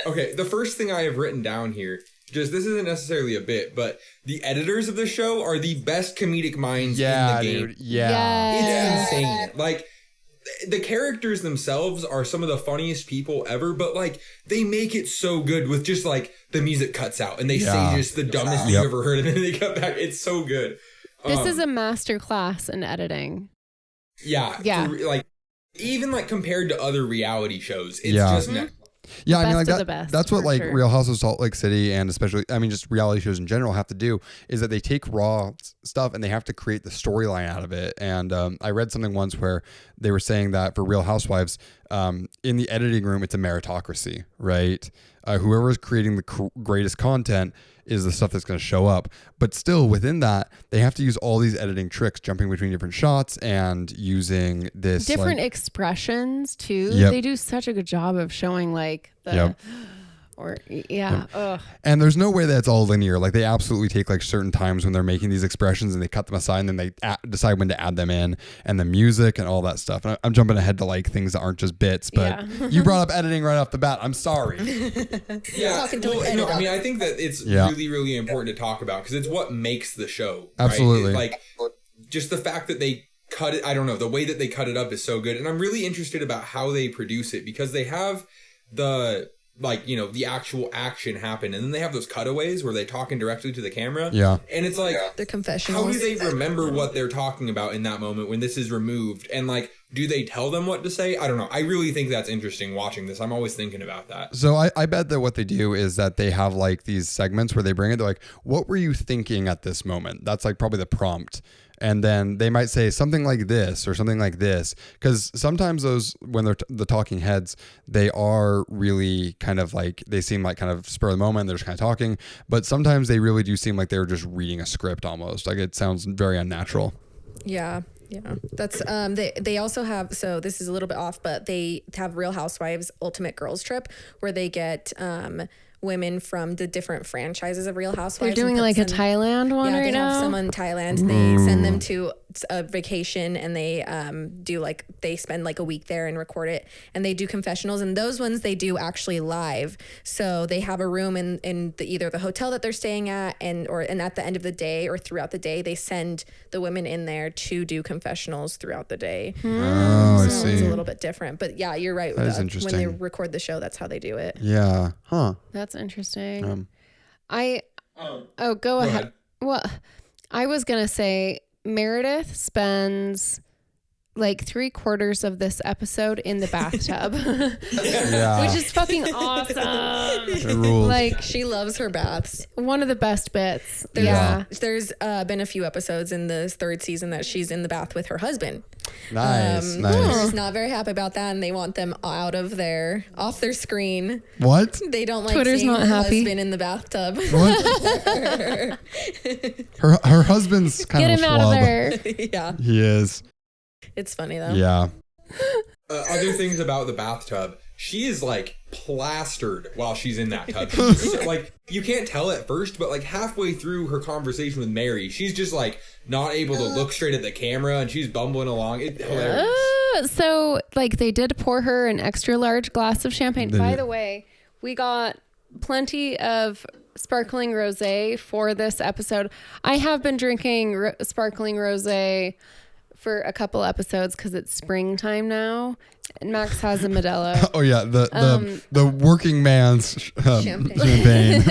Okay, the first thing I have written down here, just this isn't necessarily a bit, but the editors of the show are the best comedic minds Yeah, in the game. dude. Yeah. It's insane. Like, the characters themselves are some of the funniest people ever, but like they make it so good with just like the music cuts out and they say just the dumbest thing you've ever heard, and then they cut back. It's so good. This is a master class in editing. Yeah. Like, even like compared to other reality shows, it's just next. Yeah, I mean, like Best of that, the best, that's what for like sure. Real House of Salt Lake City and especially, I mean, just reality shows in general have to do is that they take raw stuff and they have to create the storyline out of it. And I read something once where they were saying that for Real Housewives, in the editing room, it's a meritocracy, right? Whoever is creating the greatest content is the stuff that's going to show up. But still within that, they have to use all these editing tricks, jumping between different shots and using this Different like, expressions too. Yep. They do such a good job of showing like the Ugh. And there's no way that it's all linear. Like they absolutely take like certain times when they're making these expressions and they cut them aside and then they decide when to add them in, and the music and all that stuff. And I'm jumping ahead to like things that aren't just bits, but you brought up editing right off the bat. I'm sorry. Talking to an No, editor. I mean, I think that it's really, really important to talk about because it's what makes the show. Right? Absolutely. Like just the fact that they cut it. I don't know. The way that they cut it up is so good. And I'm really interested about how they produce it because they have the the actual action happen, and then they have those cutaways where they're talking directly to the camera. Yeah. And it's like The confessionals. how do they remember what they're talking about in that moment when this is removed? And like, do they tell them what to say? I don't know. I really think that's interesting watching this. I'm always thinking about that. So I bet that what they do is that they have like these segments where they bring it. They're like, what were you thinking at this moment? That's like probably the prompt. And then they might say something like this or something like this. Because sometimes those, when they're the talking heads, they are really kind of like, they seem like kind of spur of the moment. They're just kind of talking. But sometimes they really do seem like they were just reading a script almost. Like it sounds very unnatural. Yeah. That's they also have, so this is a little bit off, but they have Real Housewives Ultimate Girls Trip where they get women from the different franchises of Real Housewives. They're doing and like a some- Thailand one Yeah, right they have now. someone in Thailand. They send them to a vacation and they do like, they spend like a week there and record it, and they do confessionals, and those ones they do actually live. So they have a room in either the hotel that they're staying at and at the end of the day or throughout the day, they send the women in there to do confessionals throughout the day. Oh, I So it's see. a little bit different, but yeah, you're right. That is When they interesting. record the show, that's how they do it. Yeah. Huh. That's interesting. Go Go ahead. ahead. Well, I was gonna say Meredith spends like 3/4 of this episode in the bathtub, Yeah. which is fucking awesome. It rules. Like She loves her baths. one of the best bits. Yeah. There's been a few episodes in the third season that she's in the bath with her husband. Nice. Twitter's not very happy about that, and they want them off their screen. What? They don't like Twitter's seeing not her happy. husband in the bathtub. What? her husband's kind Get of him a out of schlub. there. Yeah, He is. it's funny though. Yeah. Other things about the bathtub. she is like plastered while she's in that tub. She's, like, you can't tell at first, but like halfway through her conversation with Mary, she's just like not able to look straight at the camera, and she's bumbling along. It's hilarious. So like they did pour her an extra large glass of champagne. By the way, we got plenty of sparkling rosé for this episode. I have been drinking sparkling rosé for a couple episodes because it's springtime now, and Max has a Modelo. Oh yeah, the working man's champagne.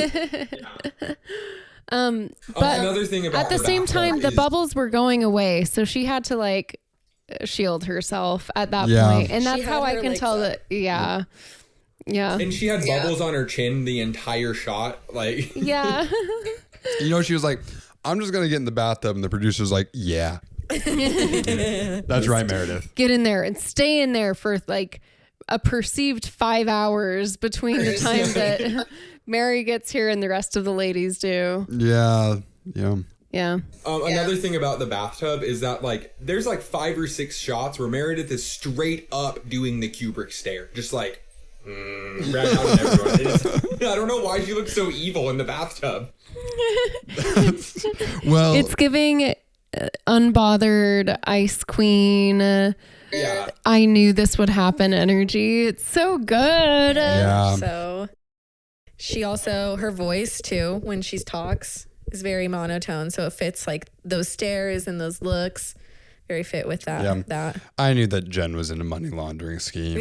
But another thing about at the same time, the bubbles were going away, so she had to like shield herself at that point, and that's how I can tell that. Yeah. And she had bubbles on her chin the entire shot, like. Yeah. You know, she was like, "I'm just gonna get in the bathtub," and the producer's like, "Yeah." That's right, Meredith. Get in there and stay in there for like a perceived 5 hours between the time that Mary gets here and the rest of the ladies do. Yeah. Another thing about the bathtub is that like there's like 5 or 6 shots where Meredith is straight up doing the Kubrick stare, just like right out at everyone. I don't know why she looks so evil in the bathtub. Well, it's giving unbothered ice queen. Yeah. I knew this would happen energy. It's so good. Yeah. So she also, her voice too, when she talks, is very monotone. So it fits like those stares and those looks. Very fit with that. Yeah. That. I knew that Jen was in a money laundering scheme.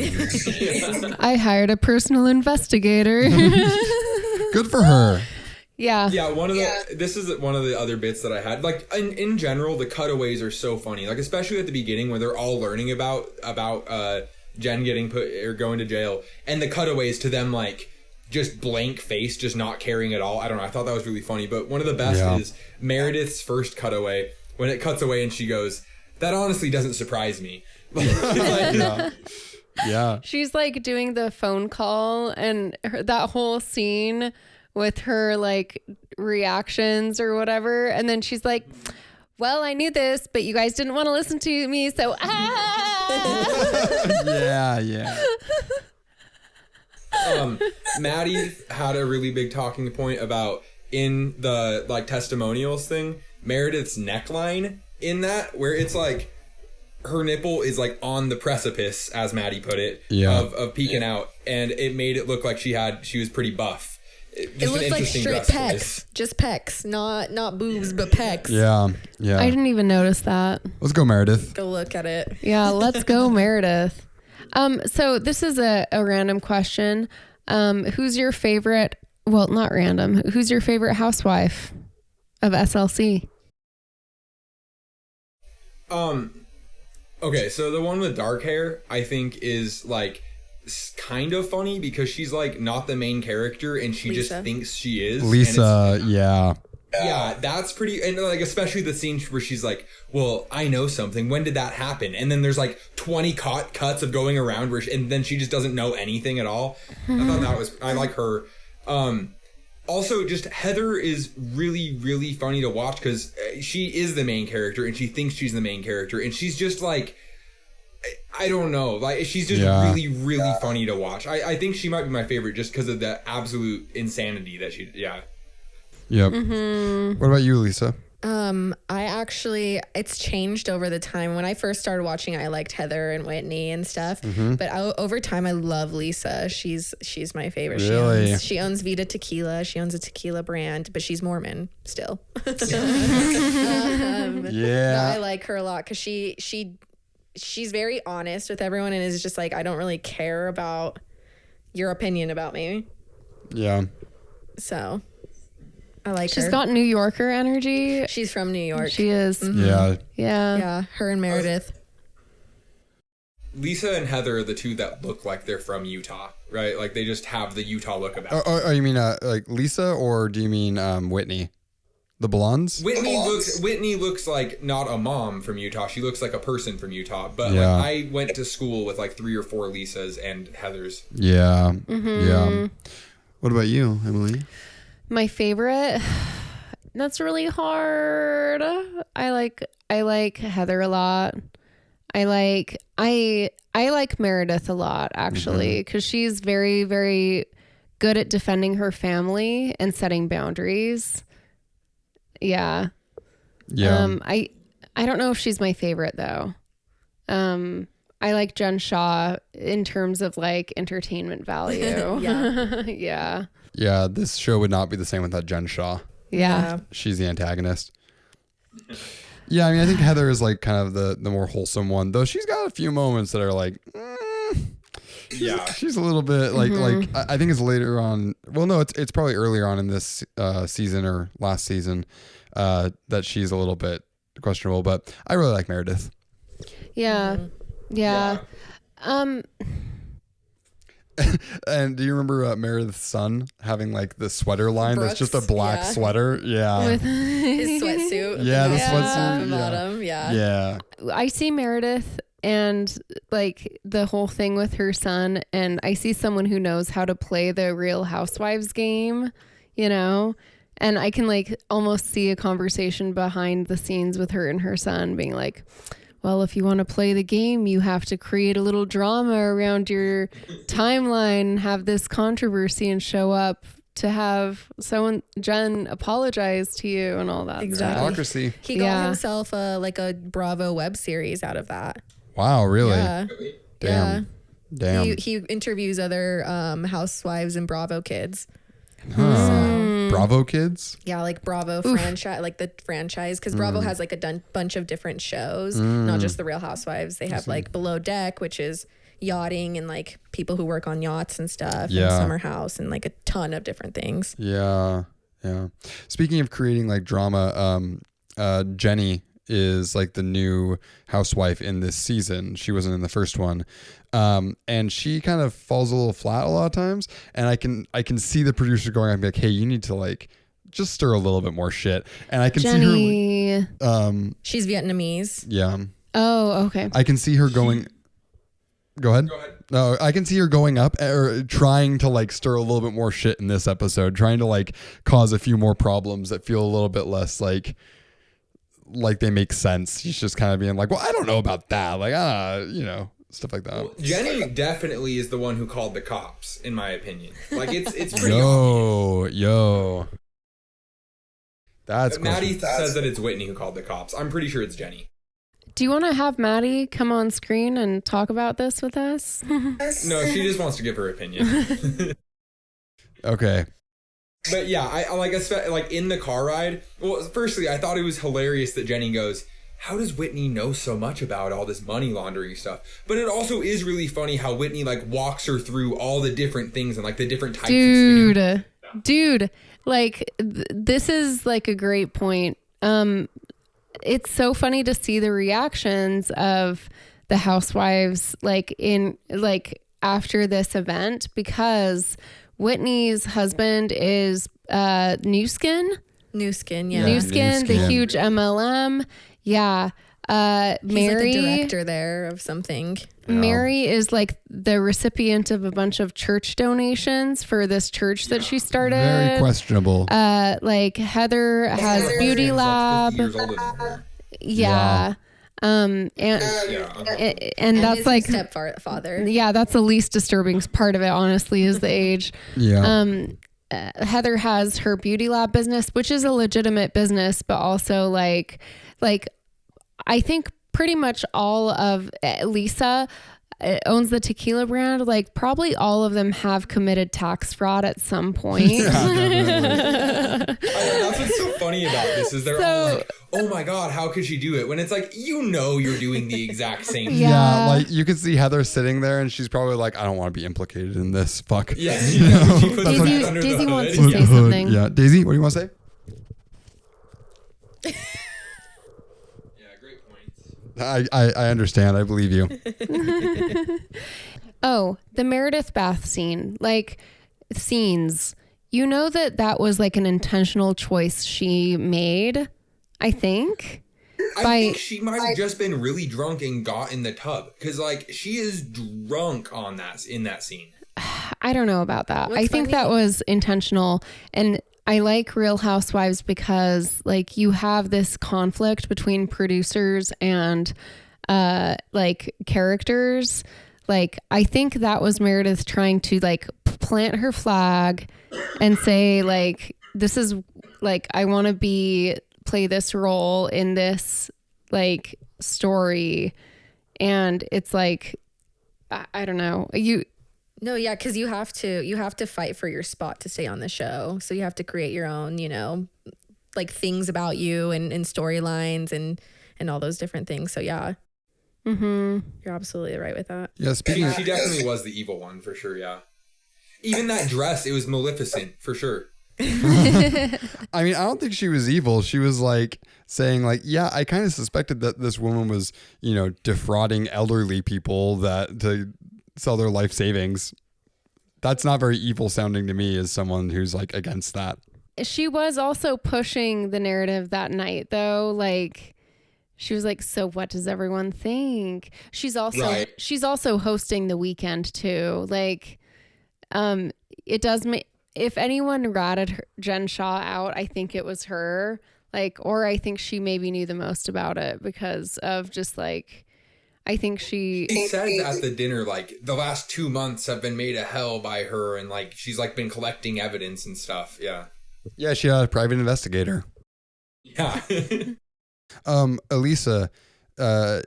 I hired a personal investigator. Good for her. Yeah. Yeah, this is one of the other bits that I had. Like in general, the cutaways are so funny. Like especially at the beginning where they're all learning about Jen getting put or going to jail, and the cutaways to them like just blank face, just not caring at all. I don't know. I thought that was really funny. But one of the best is Meredith's first cutaway when it cuts away and she goes, "That honestly doesn't surprise me." Yeah. She's like doing the phone call and that whole scene with her like reactions or whatever. And then she's like, "Well, I knew this, but you guys didn't want to listen to me. So, Yeah. Maddie had a really big talking point about in the like testimonials thing, Meredith's neckline in that where it's like her nipple is like on the precipice, as Maddie put it, of peeking out, and it made it look like she was pretty buff. It looks like straight pecs, just pecs, not boobs, but pecs. Yeah. I didn't even notice that. Let's go, Meredith. Go look at it. Yeah, let's go, Meredith. So this is a random question. Who's your favorite? Well, not random. Who's your favorite housewife of SLC? Okay, so the one with dark hair, I think is like kind of funny because she's like not the main character and she Lisa. just thinks she is. Lisa, yeah. Yeah, that's pretty, and like especially the scene where she's like, "Well, I know something. When did that happen?" And then there's like 20 cuts of going around and then she just doesn't know anything at all. I thought I like her. Also, just Heather is really, really funny to watch because she is the main character and she thinks she's the main character and she's just like, I don't know, like she's just really, really funny to watch. I think she might be my favorite just because of the absolute insanity that she, Yep. What about you, Lisa? It's changed over the time. When I first started watching, I liked Heather and Whitney and stuff. But over time, I love Lisa. She's my favorite. Really? She owns Vita Tequila. She owns a tequila brand, but she's Mormon still. But I like her a lot because she's very honest with everyone and is just like, I don't really care about your opinion about me. Yeah. So I like her. She's got New Yorker energy. She's from New York. She is. Yeah. Yeah, her and Meredith. Lisa and Heather are the two that look like they're from Utah, right? Like they just have the Utah look about them. Oh, you mean like Lisa, or do you mean Whitney? The blondes? Whitney looks like not a mom from Utah. She looks like a person from Utah. But Yeah. like I went to school with like 3 or 4 Lisas and Heathers. Yeah. Yeah. What about you, Emily? My favorite. That's really hard. I like Heather a lot. I like Meredith a lot, actually, because she's very, very good at defending her family and setting boundaries. Yeah. I don't know if she's my favorite though. I like Jen Shaw in terms of like entertainment value. Yeah. Yeah, this show would not be the same without Jen Shaw. Yeah. She's the antagonist. Yeah, I mean, I think Heather is like kind of the more wholesome one, though she's got a few moments that are like, she's a little bit like I think it's later on. Well, no, it's probably earlier on in this season or last season that she's a little bit questionable, but I really like Meredith. Yeah. And do you remember Meredith's son having like the sweater line Brooks, that's just a black sweater? Yeah. With His sweatsuit. Yeah, the Yeah. sweatsuit. The bottom. Yeah. Yeah. I see Meredith and like the whole thing with her son, and I see someone who knows how to play the Real Housewives game, you know, and I can like almost see a conversation behind the scenes with her and her son being like, well, if you want to play the game, you have to create a little drama around your timeline, have this controversy, and show up to have Jen apologize to you and all that. Exactly. Hypocrisy. He got himself like a Bravo web series out of that. Wow, really? Yeah. Damn. He interviews other housewives and Bravo kids. Bravo kids? Yeah, like Bravo franchise, like the franchise, because Bravo has like a bunch of different shows, not just the Real Housewives. They have like Below Deck, which is yachting and like people who work on yachts and stuff, and Summer House, and like a ton of different things. Yeah. Speaking of creating like drama, Jenny is like the new housewife in this season. She wasn't in the first one. And she kind of falls a little flat a lot of times. And I can see the producers going and be like, hey, you need to like just stir a little bit more shit. And I can see her. She's Vietnamese. Yeah. Oh, okay. I can see her going. Go ahead. No, I can see her going up or trying to like stir a little bit more shit in this episode, trying to like cause a few more problems that feel a little bit less like they make sense. She's just kind of being like, well, I don't know about that. Like, stuff like that. Well, Jenny definitely is the one who called the cops, in my opinion. Like, it's pretty obvious. Yo. That's Maddie says that it's Whitney who called the cops. I'm pretty sure it's Jenny. Do you want to have Maddie come on screen and talk about this with us? No, she just wants to give her opinion. Okay. But yeah, I like in the car ride. Well, firstly, I thought it was hilarious that Jenny goes, how does Whitney know so much about all this money laundering stuff? But it also is really funny how Whitney like walks her through all the different things and like the different types of scam. Dude, like this is like a great point. It's so funny to see the reactions of the housewives like after this event, because Whitney's husband is New Skin, yeah. New Skin, the huge MLM. Yeah. Mary, he's like the director there of something. Mary is like the recipient of a bunch of church donations for this church that she started. Very questionable. Like Heather has Beauty Lab. Yeah. And that's his like stepfather. Yeah, that's the least disturbing part of it, honestly, is the age. Yeah. Heather has her Beauty Lab business, which is a legitimate business, but also like I think pretty much all of Lisa owns the tequila brand. Like probably all of them have committed tax fraud at some point. That's what's so funny about this is they're all like, oh my God, how could she do it? When it's like, you're doing the exact same thing. Yeah, like you could see Heather sitting there and she's probably like, I don't want to be implicated in this. Fuck. Yeah. Daisy wants to say something. Yeah. Daisy, what do you want to say? I understand. I believe you. Oh, the Meredith bath scene, like scenes. You know that was like an intentional choice she made, I think. I think she might have just been really drunk and got in the tub, because like she is drunk in that scene. I don't know about that. What's I think funny? that was intentional, and I like Real Housewives because like you have this conflict between producers and like characters. Like, I think that was Meredith trying to like plant her flag and say like, this is like, I want to play this role in this like story. And it's like, I don't know. No, yeah, because you have to fight for your spot to stay on the show. So you have to create your own, like things about you and storylines and all those different things. So yeah. Mm-hmm. You're absolutely right with that. Yeah, She definitely was the evil one for sure. Yeah. Even that dress, it was Maleficent for sure. I mean, I don't think she was evil. She was like saying like, yeah, I kind of suspected that this woman was, defrauding elderly people to sell their life savings. That's not very evil sounding to me as someone who's like against that. She was also pushing the narrative that night though. Like, she was like, so what does everyone think? She's also hosting the weekend too. Like, it does make, if anyone ratted Jen Shaw out, I think it was her. Like, or I think she maybe knew the most about it because of just like, I think she said at the dinner, like, the last 2 months have been made a hell by her. And like, she's like been collecting evidence and stuff. Yeah. Yeah. She had a private investigator. Yeah. Elisa,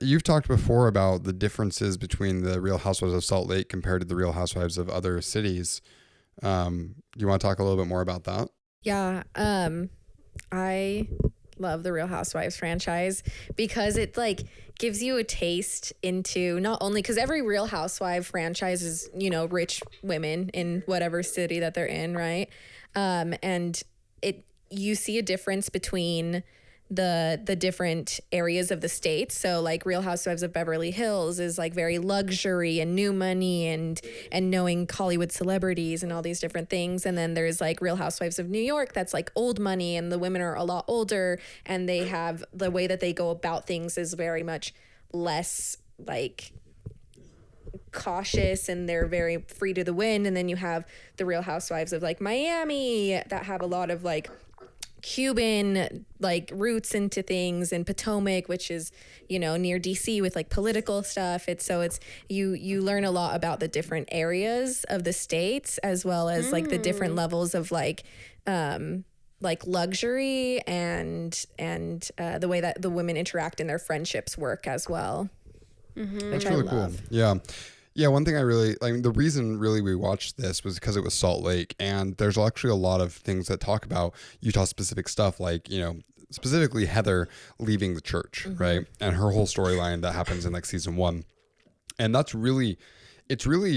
you've talked before about the differences between the Real Housewives of Salt Lake compared to the Real Housewives of other cities. Do you want to talk a little bit more about that? Yeah. I love the Real Housewives franchise because it like gives you a taste into not only because every Real Housewife franchise is, rich women in whatever city that they're in. Right. And you see a difference between the different areas of the state. So like Real Housewives of Beverly Hills is like very luxury and new money and knowing Hollywood celebrities and all these different things. And then there's like Real Housewives of New York that's like old money and the women are a lot older and they have the way that they go about things is very much less like cautious and they're very free to the wind. And then you have the Real Housewives of like Miami that have a lot of like Cuban like roots into things, and Potomac, which is near DC with like political stuff. It's you learn a lot about the different areas of the states as well as like the different levels of like luxury and the way that the women interact and their friendships work as well. Mm-hmm. Which That's really cool. Yeah, one thing the reason really we watched this was because it was Salt Lake, and there's actually a lot of things that talk about Utah specific stuff, like, specifically Heather leaving the church, right? And her whole storyline that happens in like season 1. And it's really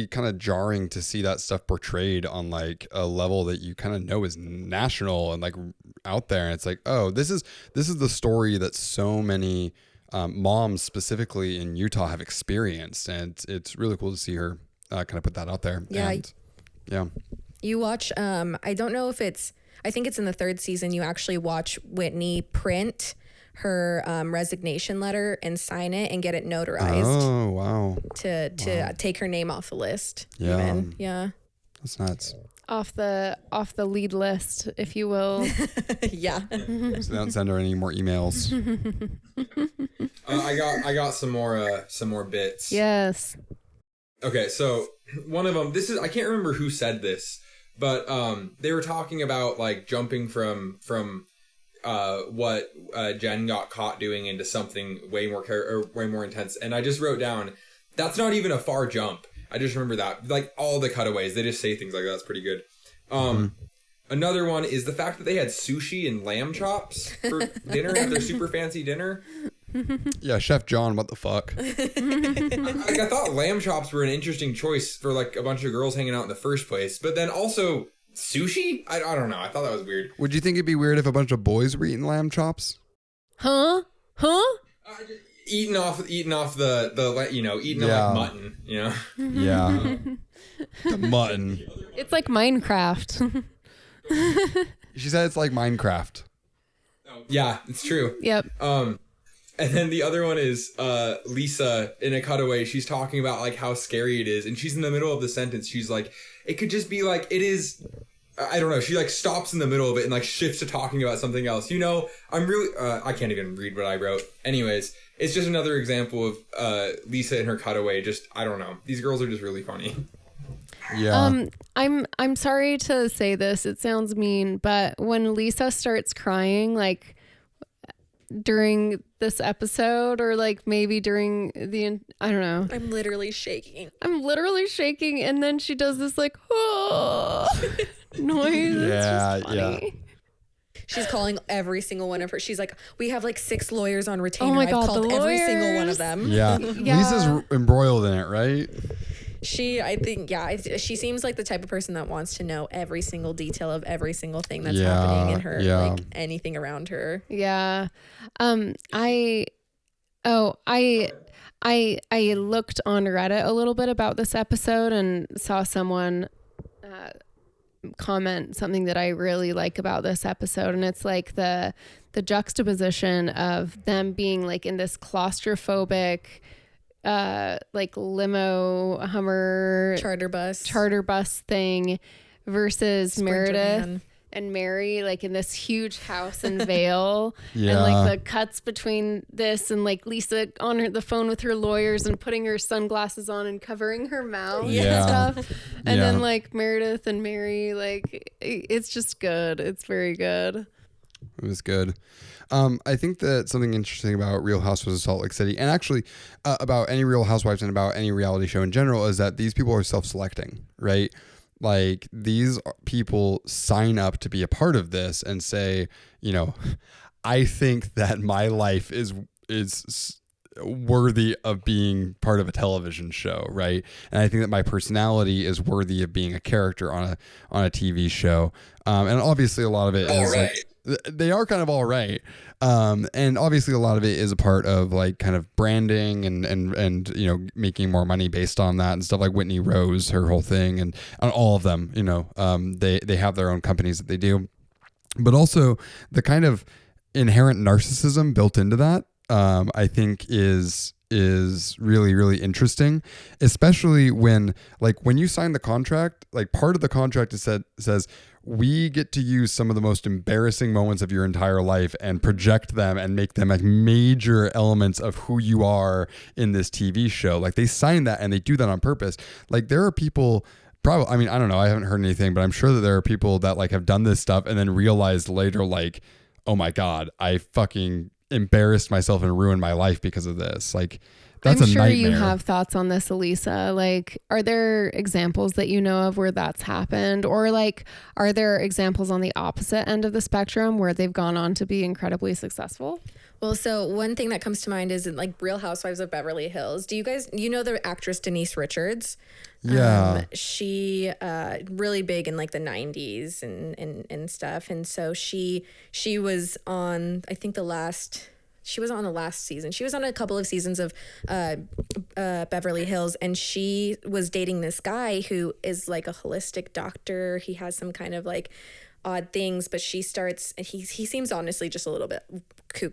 kind of jarring to see that stuff portrayed on like a level that you kind of know is national and like out there. And it's like, oh, this is the story that so many moms specifically in Utah have experienced, and it's really cool to see her kind of put that out there. Yeah. And, yeah. You watch, I don't know if I think it's in the 3rd season, you actually watch Whitney print her resignation letter and sign it and get it notarized. Oh, wow. To take her name off the list. Yeah. Even. Yeah. That's nuts. Off the lead list, if you will. Yeah. So don't send her any more emails. I got some more bits. Yes. Okay, so one of them, I can't remember who said this, but they were talking about like jumping from what Jen got caught doing into something way more intense, and I just wrote down that's not even a far jump. I just remember that, like all the cutaways, they just say things like that's pretty good. Another one is the fact that they had sushi and lamb chops for dinner at their super fancy dinner. Yeah, Chef John, what the fuck? I thought lamb chops were an interesting choice for like a bunch of girls hanging out in the first place, but then also sushi? I don't know. I thought that was weird. Would you think it'd be weird if a bunch of boys were eating lamb chops? Huh? Eating off the eating like mutton, Yeah. The mutton. It's like Minecraft. She said it's like Minecraft. Yeah, it's true. Yep. And then the other one is Lisa in a cutaway. She's talking about like how scary it is, and she's in the middle of the sentence. She's like, "It could just be like it is I don't know. She like stops in the middle of it and like shifts to talking about something else. You know, I'm really, I can't even read what I wrote. Anyways, it's just another example of Lisa and her cutaway. Just, I don't know. These girls are just really funny. Yeah. I'm sorry to say this. It sounds mean, but when Lisa starts crying, like during this episode or like maybe during I don't know. I'm literally shaking. And then she does this like, oh, noise. Yeah, It's just funny. She's calling every single one of her. She's like, we have like 6 lawyers on retainer. Oh my I've God, called the every single one of lawyers. them. Yeah. Lisa's embroiled in it, right? I think, she seems like the type of person that wants to know every single detail of every single thing that's Yeah, happening in her, yeah. like anything around her. Yeah. I looked on Reddit a little bit about this episode and saw someone comment something that I really like about this episode, and it's like the juxtaposition of them being like in this claustrophobic like limo Hummer Charter bus thing versus Sprinter Meredith van. and Mary like in this huge house in Vale. Yeah. And like the cuts between this and like Lisa on the phone with her lawyers and putting her sunglasses on and covering her mouth Yeah. and stuff. And Yeah. then like Meredith and Mary, like it's just good. It's very good. It was good. I think that something interesting about Real Housewives of Salt Lake City, and actually about any Real Housewives and about any reality show in general, is that these people are self-selecting, right? Like these people sign up to be a part of this and say, you know, I think that my life is worthy of being part of a television show, right? And I think that my personality is worthy of being a character on a TV show. And obviously a lot of it is like, they are kind of all right. And obviously a lot of it is a part of like kind of branding and you know, making more money based on that and stuff, like Whitney Rose, her whole thing, and all of them, you know, they have their own companies that they do, but also the kind of inherent narcissism built into that, I think is really, really interesting, especially when you sign the contract, like part of the contract says we get to use some of the most embarrassing moments of your entire life and project them and make them like major elements of who you are in this TV show. Like they sign that and they do that on purpose. Like there are people probably, I mean, I don't know, I haven't heard anything, but I'm sure that there are people that like have done this stuff and then realized later, like, oh my God, I fucking embarrassed myself and ruined my life because of this. Like that's I'm a sure nightmare. you have thoughts on this, Elisa. Like, are there examples that you know of where that's happened? Or like, are there examples on the opposite end of the spectrum where they've gone on to be incredibly successful? Well, so one thing that comes to mind is like Real Housewives of Beverly Hills. Do you guys, you know the actress Denise Richards? Yeah. She really big in like the 90s and stuff. And so she was on, I think she was on the last season. She was on a couple of seasons of Beverly Hills, and she was dating this guy who is like a holistic doctor. He has some kind of like odd things, but he seems honestly just a little bit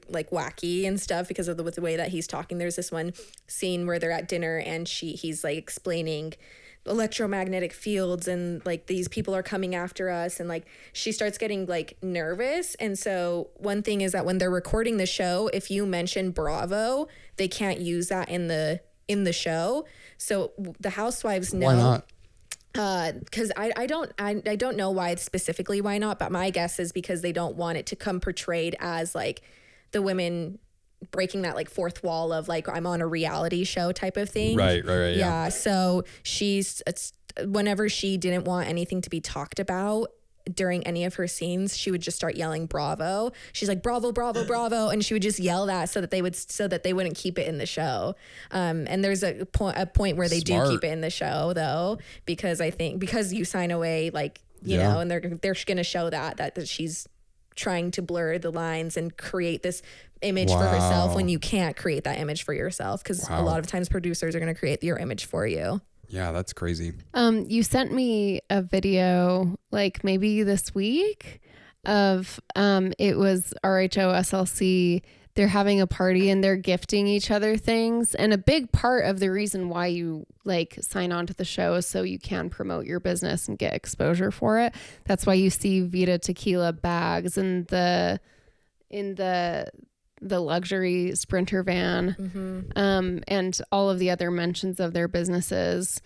like wacky and stuff because of the way that he's talking. There's this one scene where they're at dinner and he's like explaining electromagnetic fields and like these people are coming after us, and like she starts getting like nervous. And so one thing is that when they're recording the show, if you mention Bravo, they can't use that in the show. So the housewives know. Why not? Because I don't know why specifically why not, but my guess is because they don't want it to come portrayed as like the women breaking that like fourth wall of like I'm on a reality show type of thing. Right. Yeah. So whenever she didn't want anything to be talked about during any of her scenes, she would just start yelling Bravo. She's like Bravo, Bravo, Bravo, and she would just yell that so that they wouldn't keep it in the show. And there's a point where they Smart. do keep it in the show though, because I think because you sign away, like you Yeah. know, and they're gonna show that she's trying to blur the lines and create this image for herself when you can't create that image for yourself, because a lot of times producers are going to create your image for you. Yeah, that's crazy. You sent me a video like maybe this week of it was RHO SLC. they're having a party and they're gifting each other things. And a big part of the reason why you like sign on to the show is so you can promote your business and get exposure for it. That's why you see Vita Tequila bags in the luxury Sprinter van, and all of the other mentions of their businesses.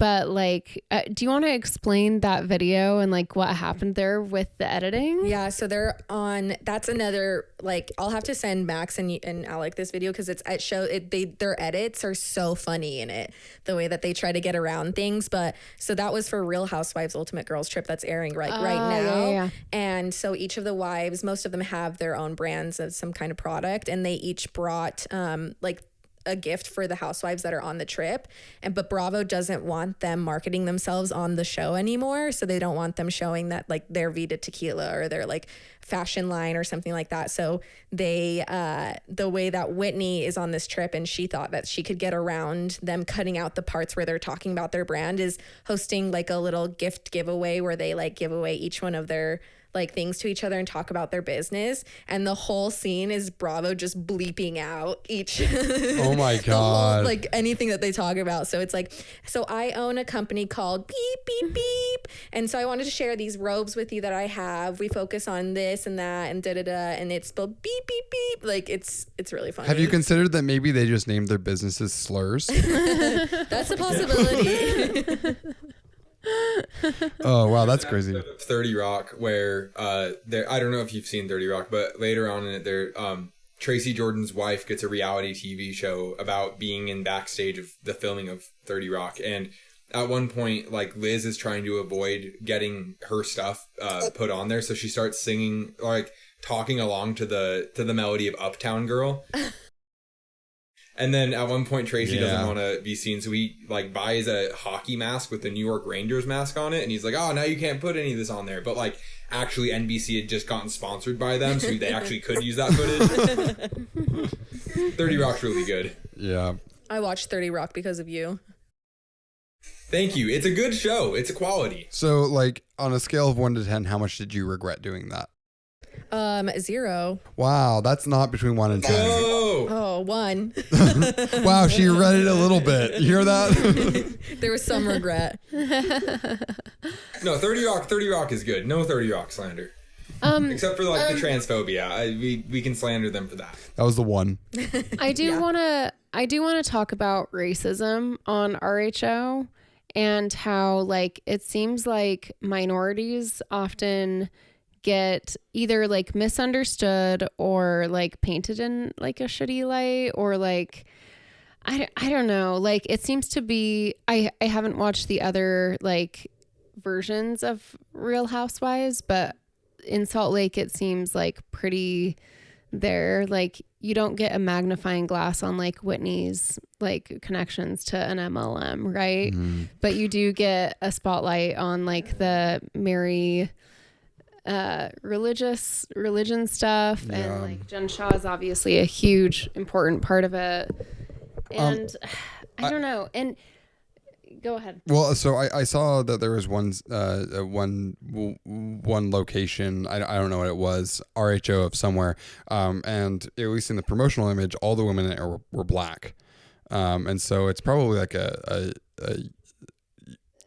But like, do you want to explain that video and like what happened there with the editing? Yeah, so they're on. That's another, like, I'll have to send Max and Alec this video because their edits are so funny in it, the way that they try to get around things. But so that was for Real Housewives Ultimate Girls Trip that's airing right now. Yeah. And so each of the wives, most of them have their own brands of some kind of product, and they each brought like a gift for the housewives that are on the trip, but Bravo doesn't want them marketing themselves on the show anymore, so they don't want them showing that like their Vita Tequila or their like fashion line or something like that. So they the way that Whitney is on this trip, and she thought that she could get around them cutting out the parts where they're talking about their brand, is hosting like a little gift giveaway where they like give away each one of their like things to each other and talk about their business. And the whole scene is Bravo just bleeping out each oh my god like anything that they talk about. So it's like, so I own a company called beep beep beep, and so I wanted to share these robes with you that I have. We focus on this and that and da-da-da, and it's spelled beep beep beep. Like it's really funny. Have you considered that maybe they just named their businesses slurs? That's a possibility. Oh wow, that's crazy. 30 Rock, where I don't know if you've seen 30 Rock, but later on in it, there Tracy Jordan's wife gets a reality TV show about being in backstage of the filming of 30 Rock, and at one point, like, Liz is trying to avoid getting her stuff put on there, so she starts singing, like talking along to the melody of Uptown Girl. And then at one point, Tracy doesn't want to be seen, so he like buys a hockey mask with the New York Rangers mask on it, and he's like, "Oh, now you can't put any of this on there." But like, actually, NBC had just gotten sponsored by them, so they actually could use that footage. 30 Rock's really good. Yeah, I watched 30 Rock because of you. Thank you. It's a good show. It's a quality. So, like, on a scale of 1 to 10, how much did you regret doing that? 0. Wow, that's not between 1 and 10. Oh, 1. Wow, she read it a little bit. You hear that? There was some regret. No, 30 Rock is good. No 30 Rock slander. Except for like the transphobia. We can slander them for that. That was the one. I do want to talk about racism on RHO and how like it seems like minorities often get either like misunderstood or like painted in like a shitty light, or like I don't know, like it seems to be, I haven't watched the other like versions of Real Housewives, but in Salt Lake it seems like pretty there, like you don't get a magnifying glass on like Whitney's like connections to an MLM, right? But you do get a spotlight on like the Mary religion stuff, and like Jen Shaw is obviously a huge important part of it, and I don't know, and go ahead. Well, so I saw that there was one location, I don't know what it was, RHO of somewhere, and at least in the promotional image all the women in it were black, and so it's probably like a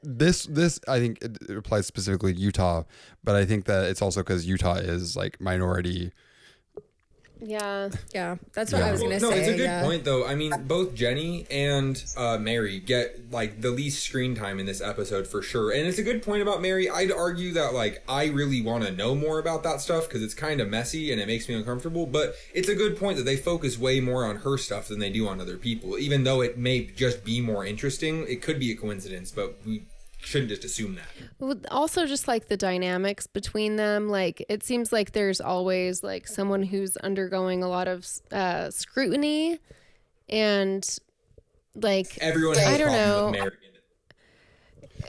this I think it applies specifically to Utah, but I think that it's also because Utah is like minority. Yeah, that's what I was gonna say. No, it's a good point though. I mean, both Jenny and Mary get like the least screen time in this episode for sure, and it's a good point about Mary. I'd argue that like I really want to know more about that stuff because it's kind of messy and it makes me uncomfortable, but it's a good point that they focus way more on her stuff than they do on other people, even though it may just be more interesting. It could be a coincidence, but we shouldn't just assume that. Also, just like the dynamics between them, like it seems like there's always like someone who's undergoing a lot of scrutiny, and like everyone has I don't know. Mary.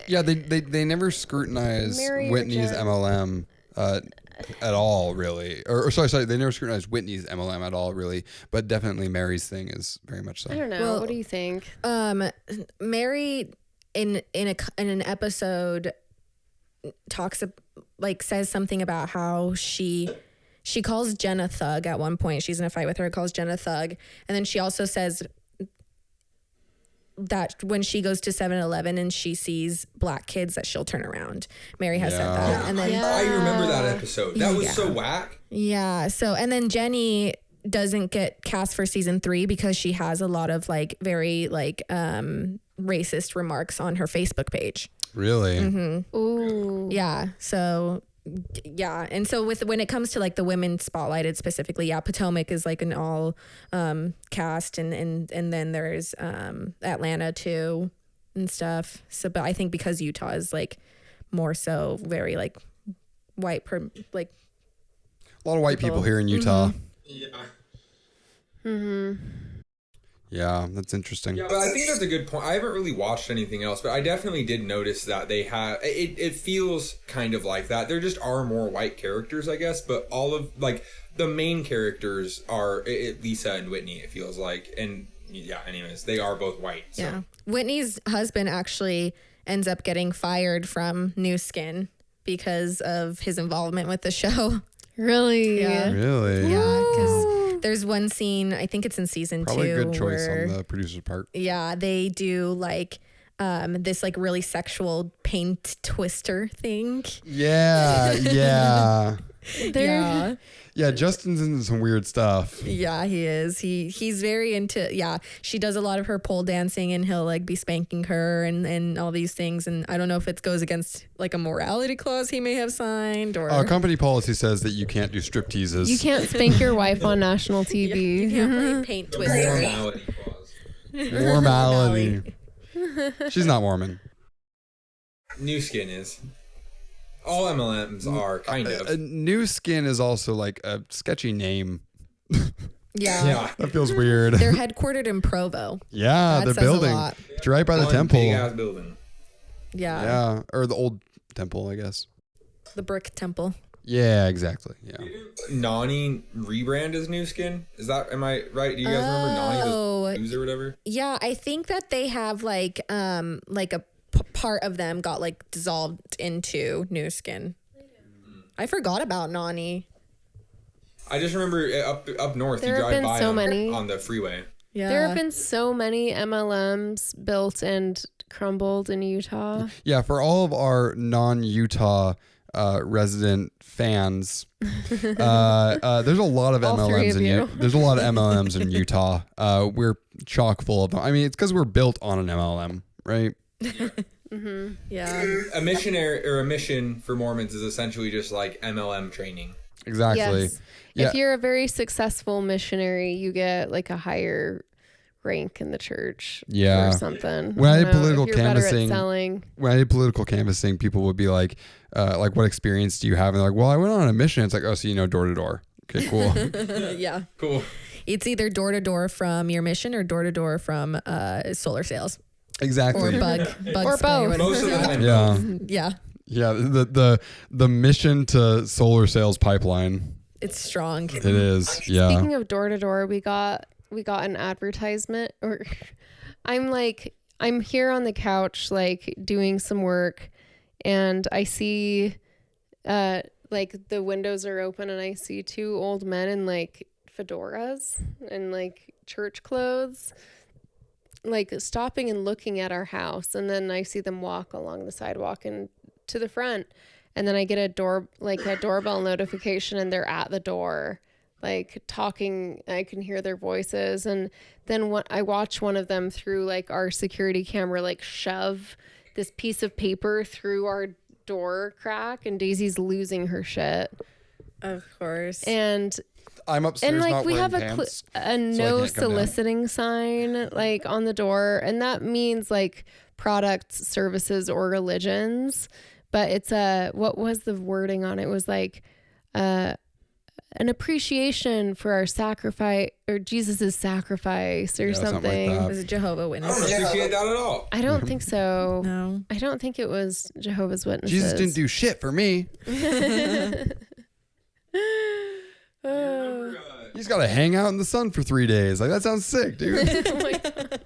Yeah, they never scrutinize Mary Whitney's MLM at all, really. Or sorry, they never scrutinize Whitney's MLM at all, really. But definitely Mary's thing is very much so. I don't know. Well, what do you think? Mary in an episode talks like says something about how she she calls Jen a thug at one point. She's in a fight with her, calls Jen a thug. And then she also says that when she goes to 7-Eleven and she sees black kids that she'll turn around. Mary has said that. And then I remember that episode. That was so whack. Yeah. So, and then Jenny doesn't get cast for season 3 because she has a lot of like very like racist remarks on her Facebook page. Really? Mm-hmm. Ooh. Yeah. So yeah. And so when it comes to like the women spotlighted specifically, yeah, Potomac is like an all cast and then there's Atlanta too and stuff. So but I think because Utah is like more so very like white like A lot of white people here in Utah. Mm-hmm. Yeah. Mm-hmm. Yeah, that's interesting. Yeah, but I think that's a good point. I haven't really watched anything else, but I definitely did notice that they have it feels kind of like that. There just are more white characters, I guess, but all of like the main characters are Lisa and Whitney, it feels like. And yeah, anyways, they are both white. So. Yeah. Whitney's husband actually ends up getting fired from New Skin because of his involvement with the show. Really? Yeah. Really? Yeah, because there's one scene, I think it's in season 2. Probably a good choice where, on the producer's part. yeah, they do like this like really sexual paint twister thing. Yeah, yeah. Yeah. Yeah, Justin's into some weird stuff. Yeah, he is. He's very into, yeah, she does a lot of her pole dancing and he'll like be spanking her and all these things. And I don't know if it goes against like a morality clause he may have signed or. Company policy says that you can't do strip teases. You can't spank your wife on national TV. You can't play paint twister. Normality clause. Normality. She's not Mormon. New Skin is. All MLMs are kind of. New Skin is also like a sketchy name. Yeah. Yeah. That feels weird. They're headquartered in Provo. Yeah, That they're says a building. lot. It's right by the One temple. big ass building. Yeah. Yeah, or the old temple, I guess. The brick temple. Yeah, exactly. Yeah. Nani rebrand as New Skin? Is that, am I right? Do you guys remember Nani, the news or whatever? Yeah, I think that they have like a part of them got like dissolved into New Skin. I forgot about Nani. I just remember up north, There you have drive been by so them many. on the freeway. Yeah. There have been so many MLMs built and crumbled in Utah. Yeah, for all of our non-Utah resident fans, there's a lot of All three MLMs of in you. There's a lot of MLMs in Utah. We're chock full of them. I mean, it's because we're built on an MLM, right? Yeah. A missionary or a mission for Mormons is essentially just like MLM training. Exactly. Yes. Yeah. If you're a very successful missionary, you get like a higher rank in the church Yeah. or something. When I did don't know, political if you're better at canvassing- selling. When I did political canvassing, people would be like, what experience do you have? And they're like, well, I went on a mission. It's like, oh, so you know door to door. Okay, cool. Yeah. Cool. It's either door to door from your mission or door to door from solar sales Exactly. or bug Or spray both. Most of the time. Yeah. Yeah. Yeah. The mission to solar sales pipeline. It's strong. It is. Yeah. Speaking of door to door, we got an advertisement, or I'm here on the couch like doing some work, and I see like the windows are open and I see 2 old men in like fedoras and like church clothes like stopping and looking at our house, and then I see them walk along the sidewalk and to the front, and then I get a doorbell notification and they're at the door like talking. I can hear their voices, and then I watch one of them through like our security camera like shove this piece of paper through our door crack, and Daisy's losing her shit. Of course. And I'm upstairs. and like not we wearing have pants, a no can't come down. soliciting sign like on the door, and that means like products, services, or religions. But it's what was the wording on it? It was like an appreciation for our sacrifice, or Jesus's sacrifice, or Yeah, something like something. that. Was it Jehovah I Witnesses? don't appreciate that at all. I don't think so. No. I don't think it was Jehovah's Witnesses. Jesus didn't do shit for me. Oh. He's got to hang out in the sun for 3 days. Like, that sounds sick, dude. Oh my God.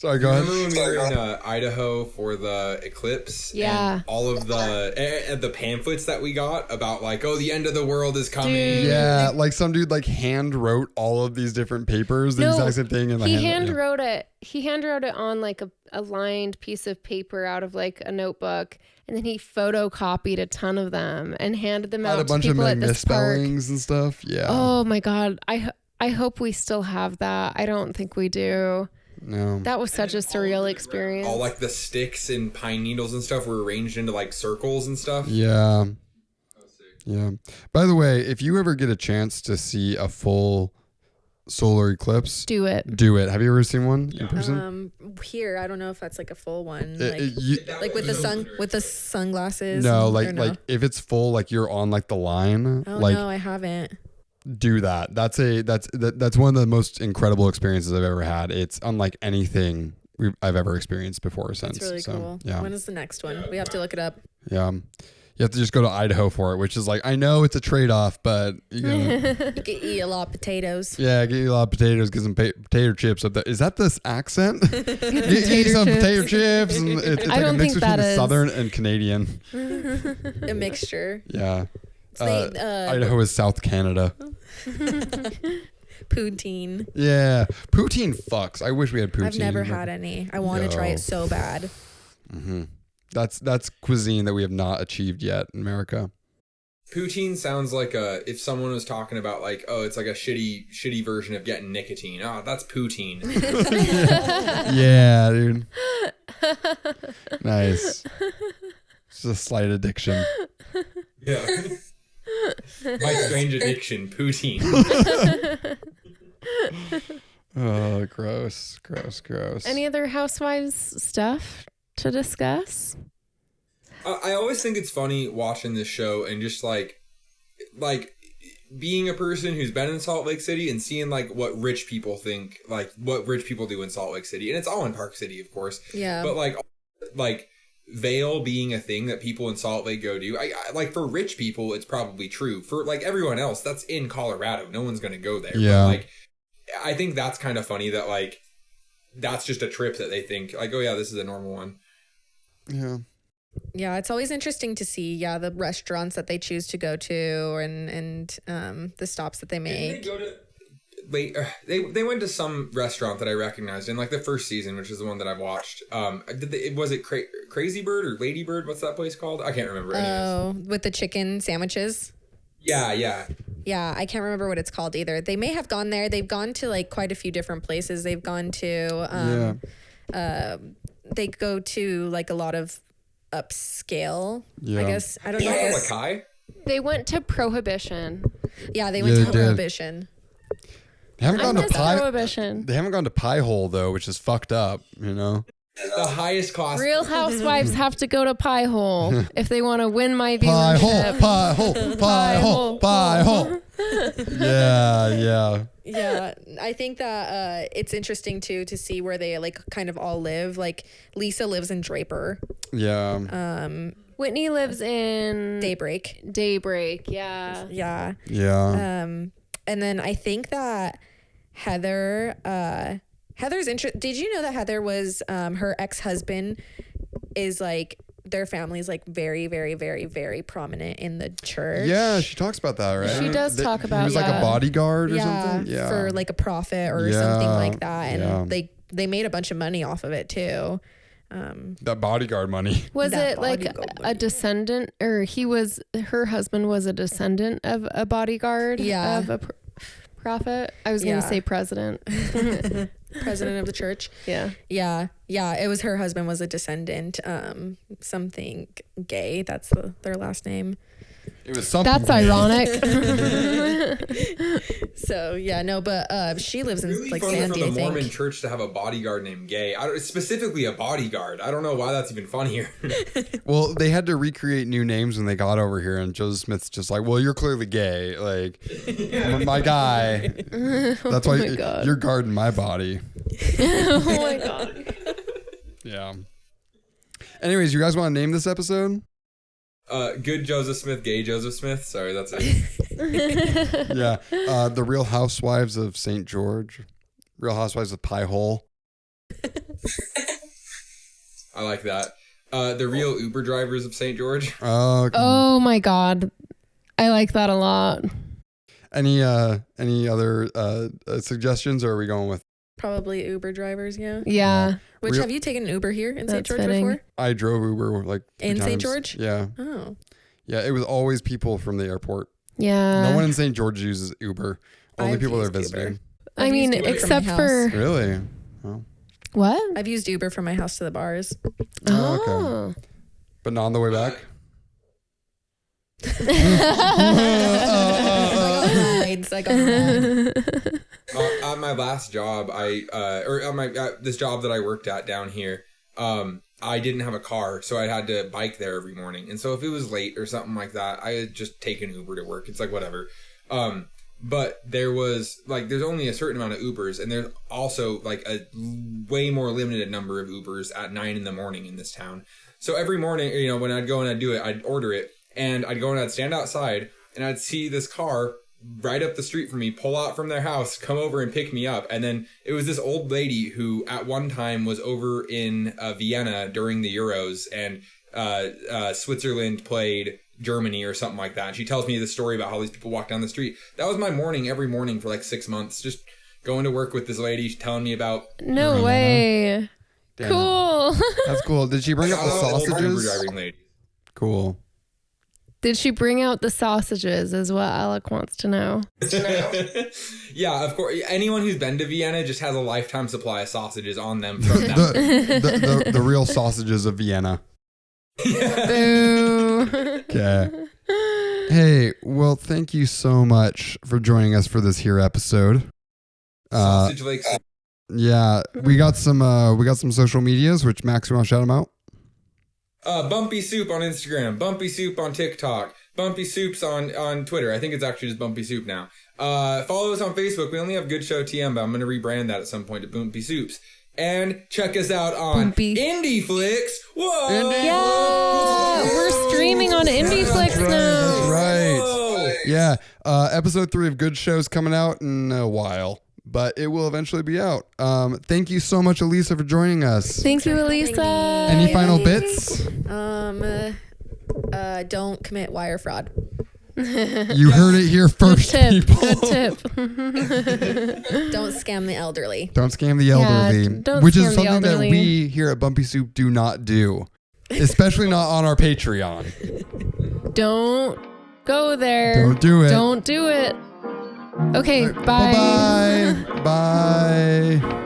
Sorry, go ahead. Remember when we were in Idaho for the eclipse? Yeah. And all of the pamphlets that we got about like, oh, the end of the world is coming. Dude. Yeah, like some dude like hand wrote all of these different papers, the exact same thing. And he hand wrote it. He hand wrote it on like a lined piece of paper out of like a notebook, and then he photocopied a ton of them and handed them out a to bunch of people like at this park. misspellings and stuff. Yeah. Oh my god, I hope we still have that. I don't think we do. No. That was such a surreal experience. All like the sticks and pine needles and stuff were arranged into like circles and stuff. Yeah. Yeah. By the way, if you ever get a chance to see a full solar eclipse, Do it. do it. Have you ever seen one in person? Here, I don't know if that's like a full one. Like With the sunglasses. no, or like if it's full, like you're on like the line, Oh like no, I haven't. do that. That's one of the most incredible experiences I've ever had. It's unlike anything I've ever experienced before or since. It's really cool. Yeah. When is the next one? We have to look it up. Yeah. You have to just go to Idaho for it, which is like, I know it's a trade-off, but you gotta, You can eat a lot of potatoes. yeah, get you a lot of potatoes, get some potato chips up there. Is that this accent? Get you some potato chips. And it's like a don't mix think between that is. Southern and Canadian. A mixture. Yeah. So Idaho is South Canada. Poutine. Yeah. Poutine fucks. I wish we had poutine. I've never had any. I want to try Yo. it so bad. That's cuisine that we have not achieved yet in America. Poutine sounds like if someone was talking about like, oh, it's like a shitty version of getting nicotine. Oh, that's poutine. Yeah, dude. Nice. It's a slight addiction. Yeah. My strange addiction, poutine. Oh, gross. Any other Housewives stuff to discuss? I always think it's funny watching this show and just like being a person who's been in Salt Lake City and seeing like what rich people think, like what rich people do in Salt Lake City, and it's all in Park City, of course. Yeah. But like Vale being a thing that people in Salt Lake go do. I like for rich people, it's probably true. For like everyone else, that's in Colorado. No one's gonna go there. Yeah. But, like, I think that's kind of funny that like that's just a trip that they think like, oh yeah, this is a normal one. Yeah. Yeah, it's always interesting to see, the restaurants that they choose to go to and the stops that they make. They went to some restaurant that I recognized in like the first season, which is the one that I've watched. Was it Crazy Bird or Lady Bird? What's that place called? I can't remember. Oh, with the chicken sandwiches. Yeah. Yeah, I can't remember what it's called either. They may have gone there. They've gone to like quite a few different places. They've gone to they go to like a lot of upscale. Yeah. I guess I don't know. Lakai? They went to Prohibition. Yeah, they went Yeah, to they did. Prohibition. They haven't I gone to miss Pie. Prohibition. They haven't gone to Pie Hole though, which is fucked up. You know. The highest class. Real Housewives have to go to Pie Hole if they want to win my Pie viewership. Hole. Pie Hole. Pie Hole. Pie Hole. Yeah. Yeah, I think that it's interesting too to see where they like kind of all live. Like Lisa lives in Draper. Yeah. Whitney lives in Daybreak. Yeah. Yeah. Yeah. And then I think that Heather's did you know that Heather was her ex-husband is like their family is like very, very, very, very prominent in the church. Yeah, she talks about that, right? She does talk about, He was like a bodyguard or something. Yeah. For like a profit or something like that. And they made a bunch of money off of it too. That bodyguard money. Was That it like bodyguard a descendant, or her husband was a descendant of a bodyguard Yeah. of a prophet? I was going Yeah. to say president. President of the church. Yeah. Yeah. It was her husband was a descendant, something gay. That's their last name. It was something. That's ironic. So but she lives in Really like funny Sandy, for I the think. Mormon church to have a bodyguard named Gay. Specifically a bodyguard. I don't know why that's even funnier. Well, they had to recreate new names when they got over here, and Joseph Smith's just like, well, you're clearly gay. Like, my guy. That's why my God. you're guarding my body. Oh my God. Yeah. Anyways, you guys want to name this episode? Good Joseph Smith, gay Joseph Smith. Sorry, that's it. Yeah. The Real Housewives of St. George. Real Housewives of Pie Hole. I like that. The real Uber drivers of St. George. Oh my God. I like that a lot. Any other suggestions, or are we going with? Probably Uber drivers, yeah. Yeah. Which, have you taken an Uber here in St. That's George fitting. before? I drove Uber like 3 In St. times. George? Yeah. Oh. Yeah, it was always people from the airport. Yeah. No one in St. George uses Uber. Only I've people that are used Uber. visiting. I I've mean, used Uber except from my for house. Really? Oh. what? I've used Uber from my house to the bars. Oh, okay. But not on the way back? I got rides. At my last job, this job that I worked at down here, I didn't have a car, so I had to bike there every morning. And so if it was late or something like that, I had just taken Uber to work. It's like whatever. But there's only a certain amount of Ubers, and there's also like a way more limited number of Ubers at 9 a.m. in this town. So every morning, when I'd go and I'd do it, I'd order it, and I'd go and I'd stand outside, and I'd see this car right up the street from me pull out from their house, come over and pick me up. And then it was this old lady who at one time was over in Vienna during the Euros, and Switzerland played Germany or something like that. And she tells me the story about how these people walk down the street. That was my morning every morning for like 6 months, just going to work with this lady telling me about No way. Damn. Cool. That's cool. Did she bring up the Uber sausages? driving lady. Cool. Did she bring out the sausages is what Alec wants to know. Yeah, of course. Anyone who's been to Vienna just has a lifetime supply of sausages on them from that. The real sausages of Vienna. Boo. Okay. Hey, well, thank you so much for joining us for this here episode. Sausage Lake. Yeah, we got some social medias, which Max, you want to shout them out? Bumpy Soup on Instagram, Bumpy Soup on TikTok, Bumpy Soups on Twitter. I think it's actually just Bumpy Soup now. Follow us on Facebook. We only have Good Show TM, but I'm going to rebrand that at some point to Bumpy Soups. And check us out on Bumpy. Indie Flicks. Whoa! Yeah, we're streaming on Indie Flicks now. That's right. Whoa. Yeah, episode 3 of Good Show's coming out in a while, but it will eventually be out. Thank you so much, Elisa, for joining us. Thank you, Elisa. Any final bits? Don't commit wire fraud. You heard it here first, people. Good tip. Don't scam the elderly. Don't scam the elderly, don't which scam is the something that elderly. we here at Bumpy Soup do not do, especially not on our Patreon. Don't go there. Don't do it. Don't do it. Okay, bye. Bye-bye. Bye.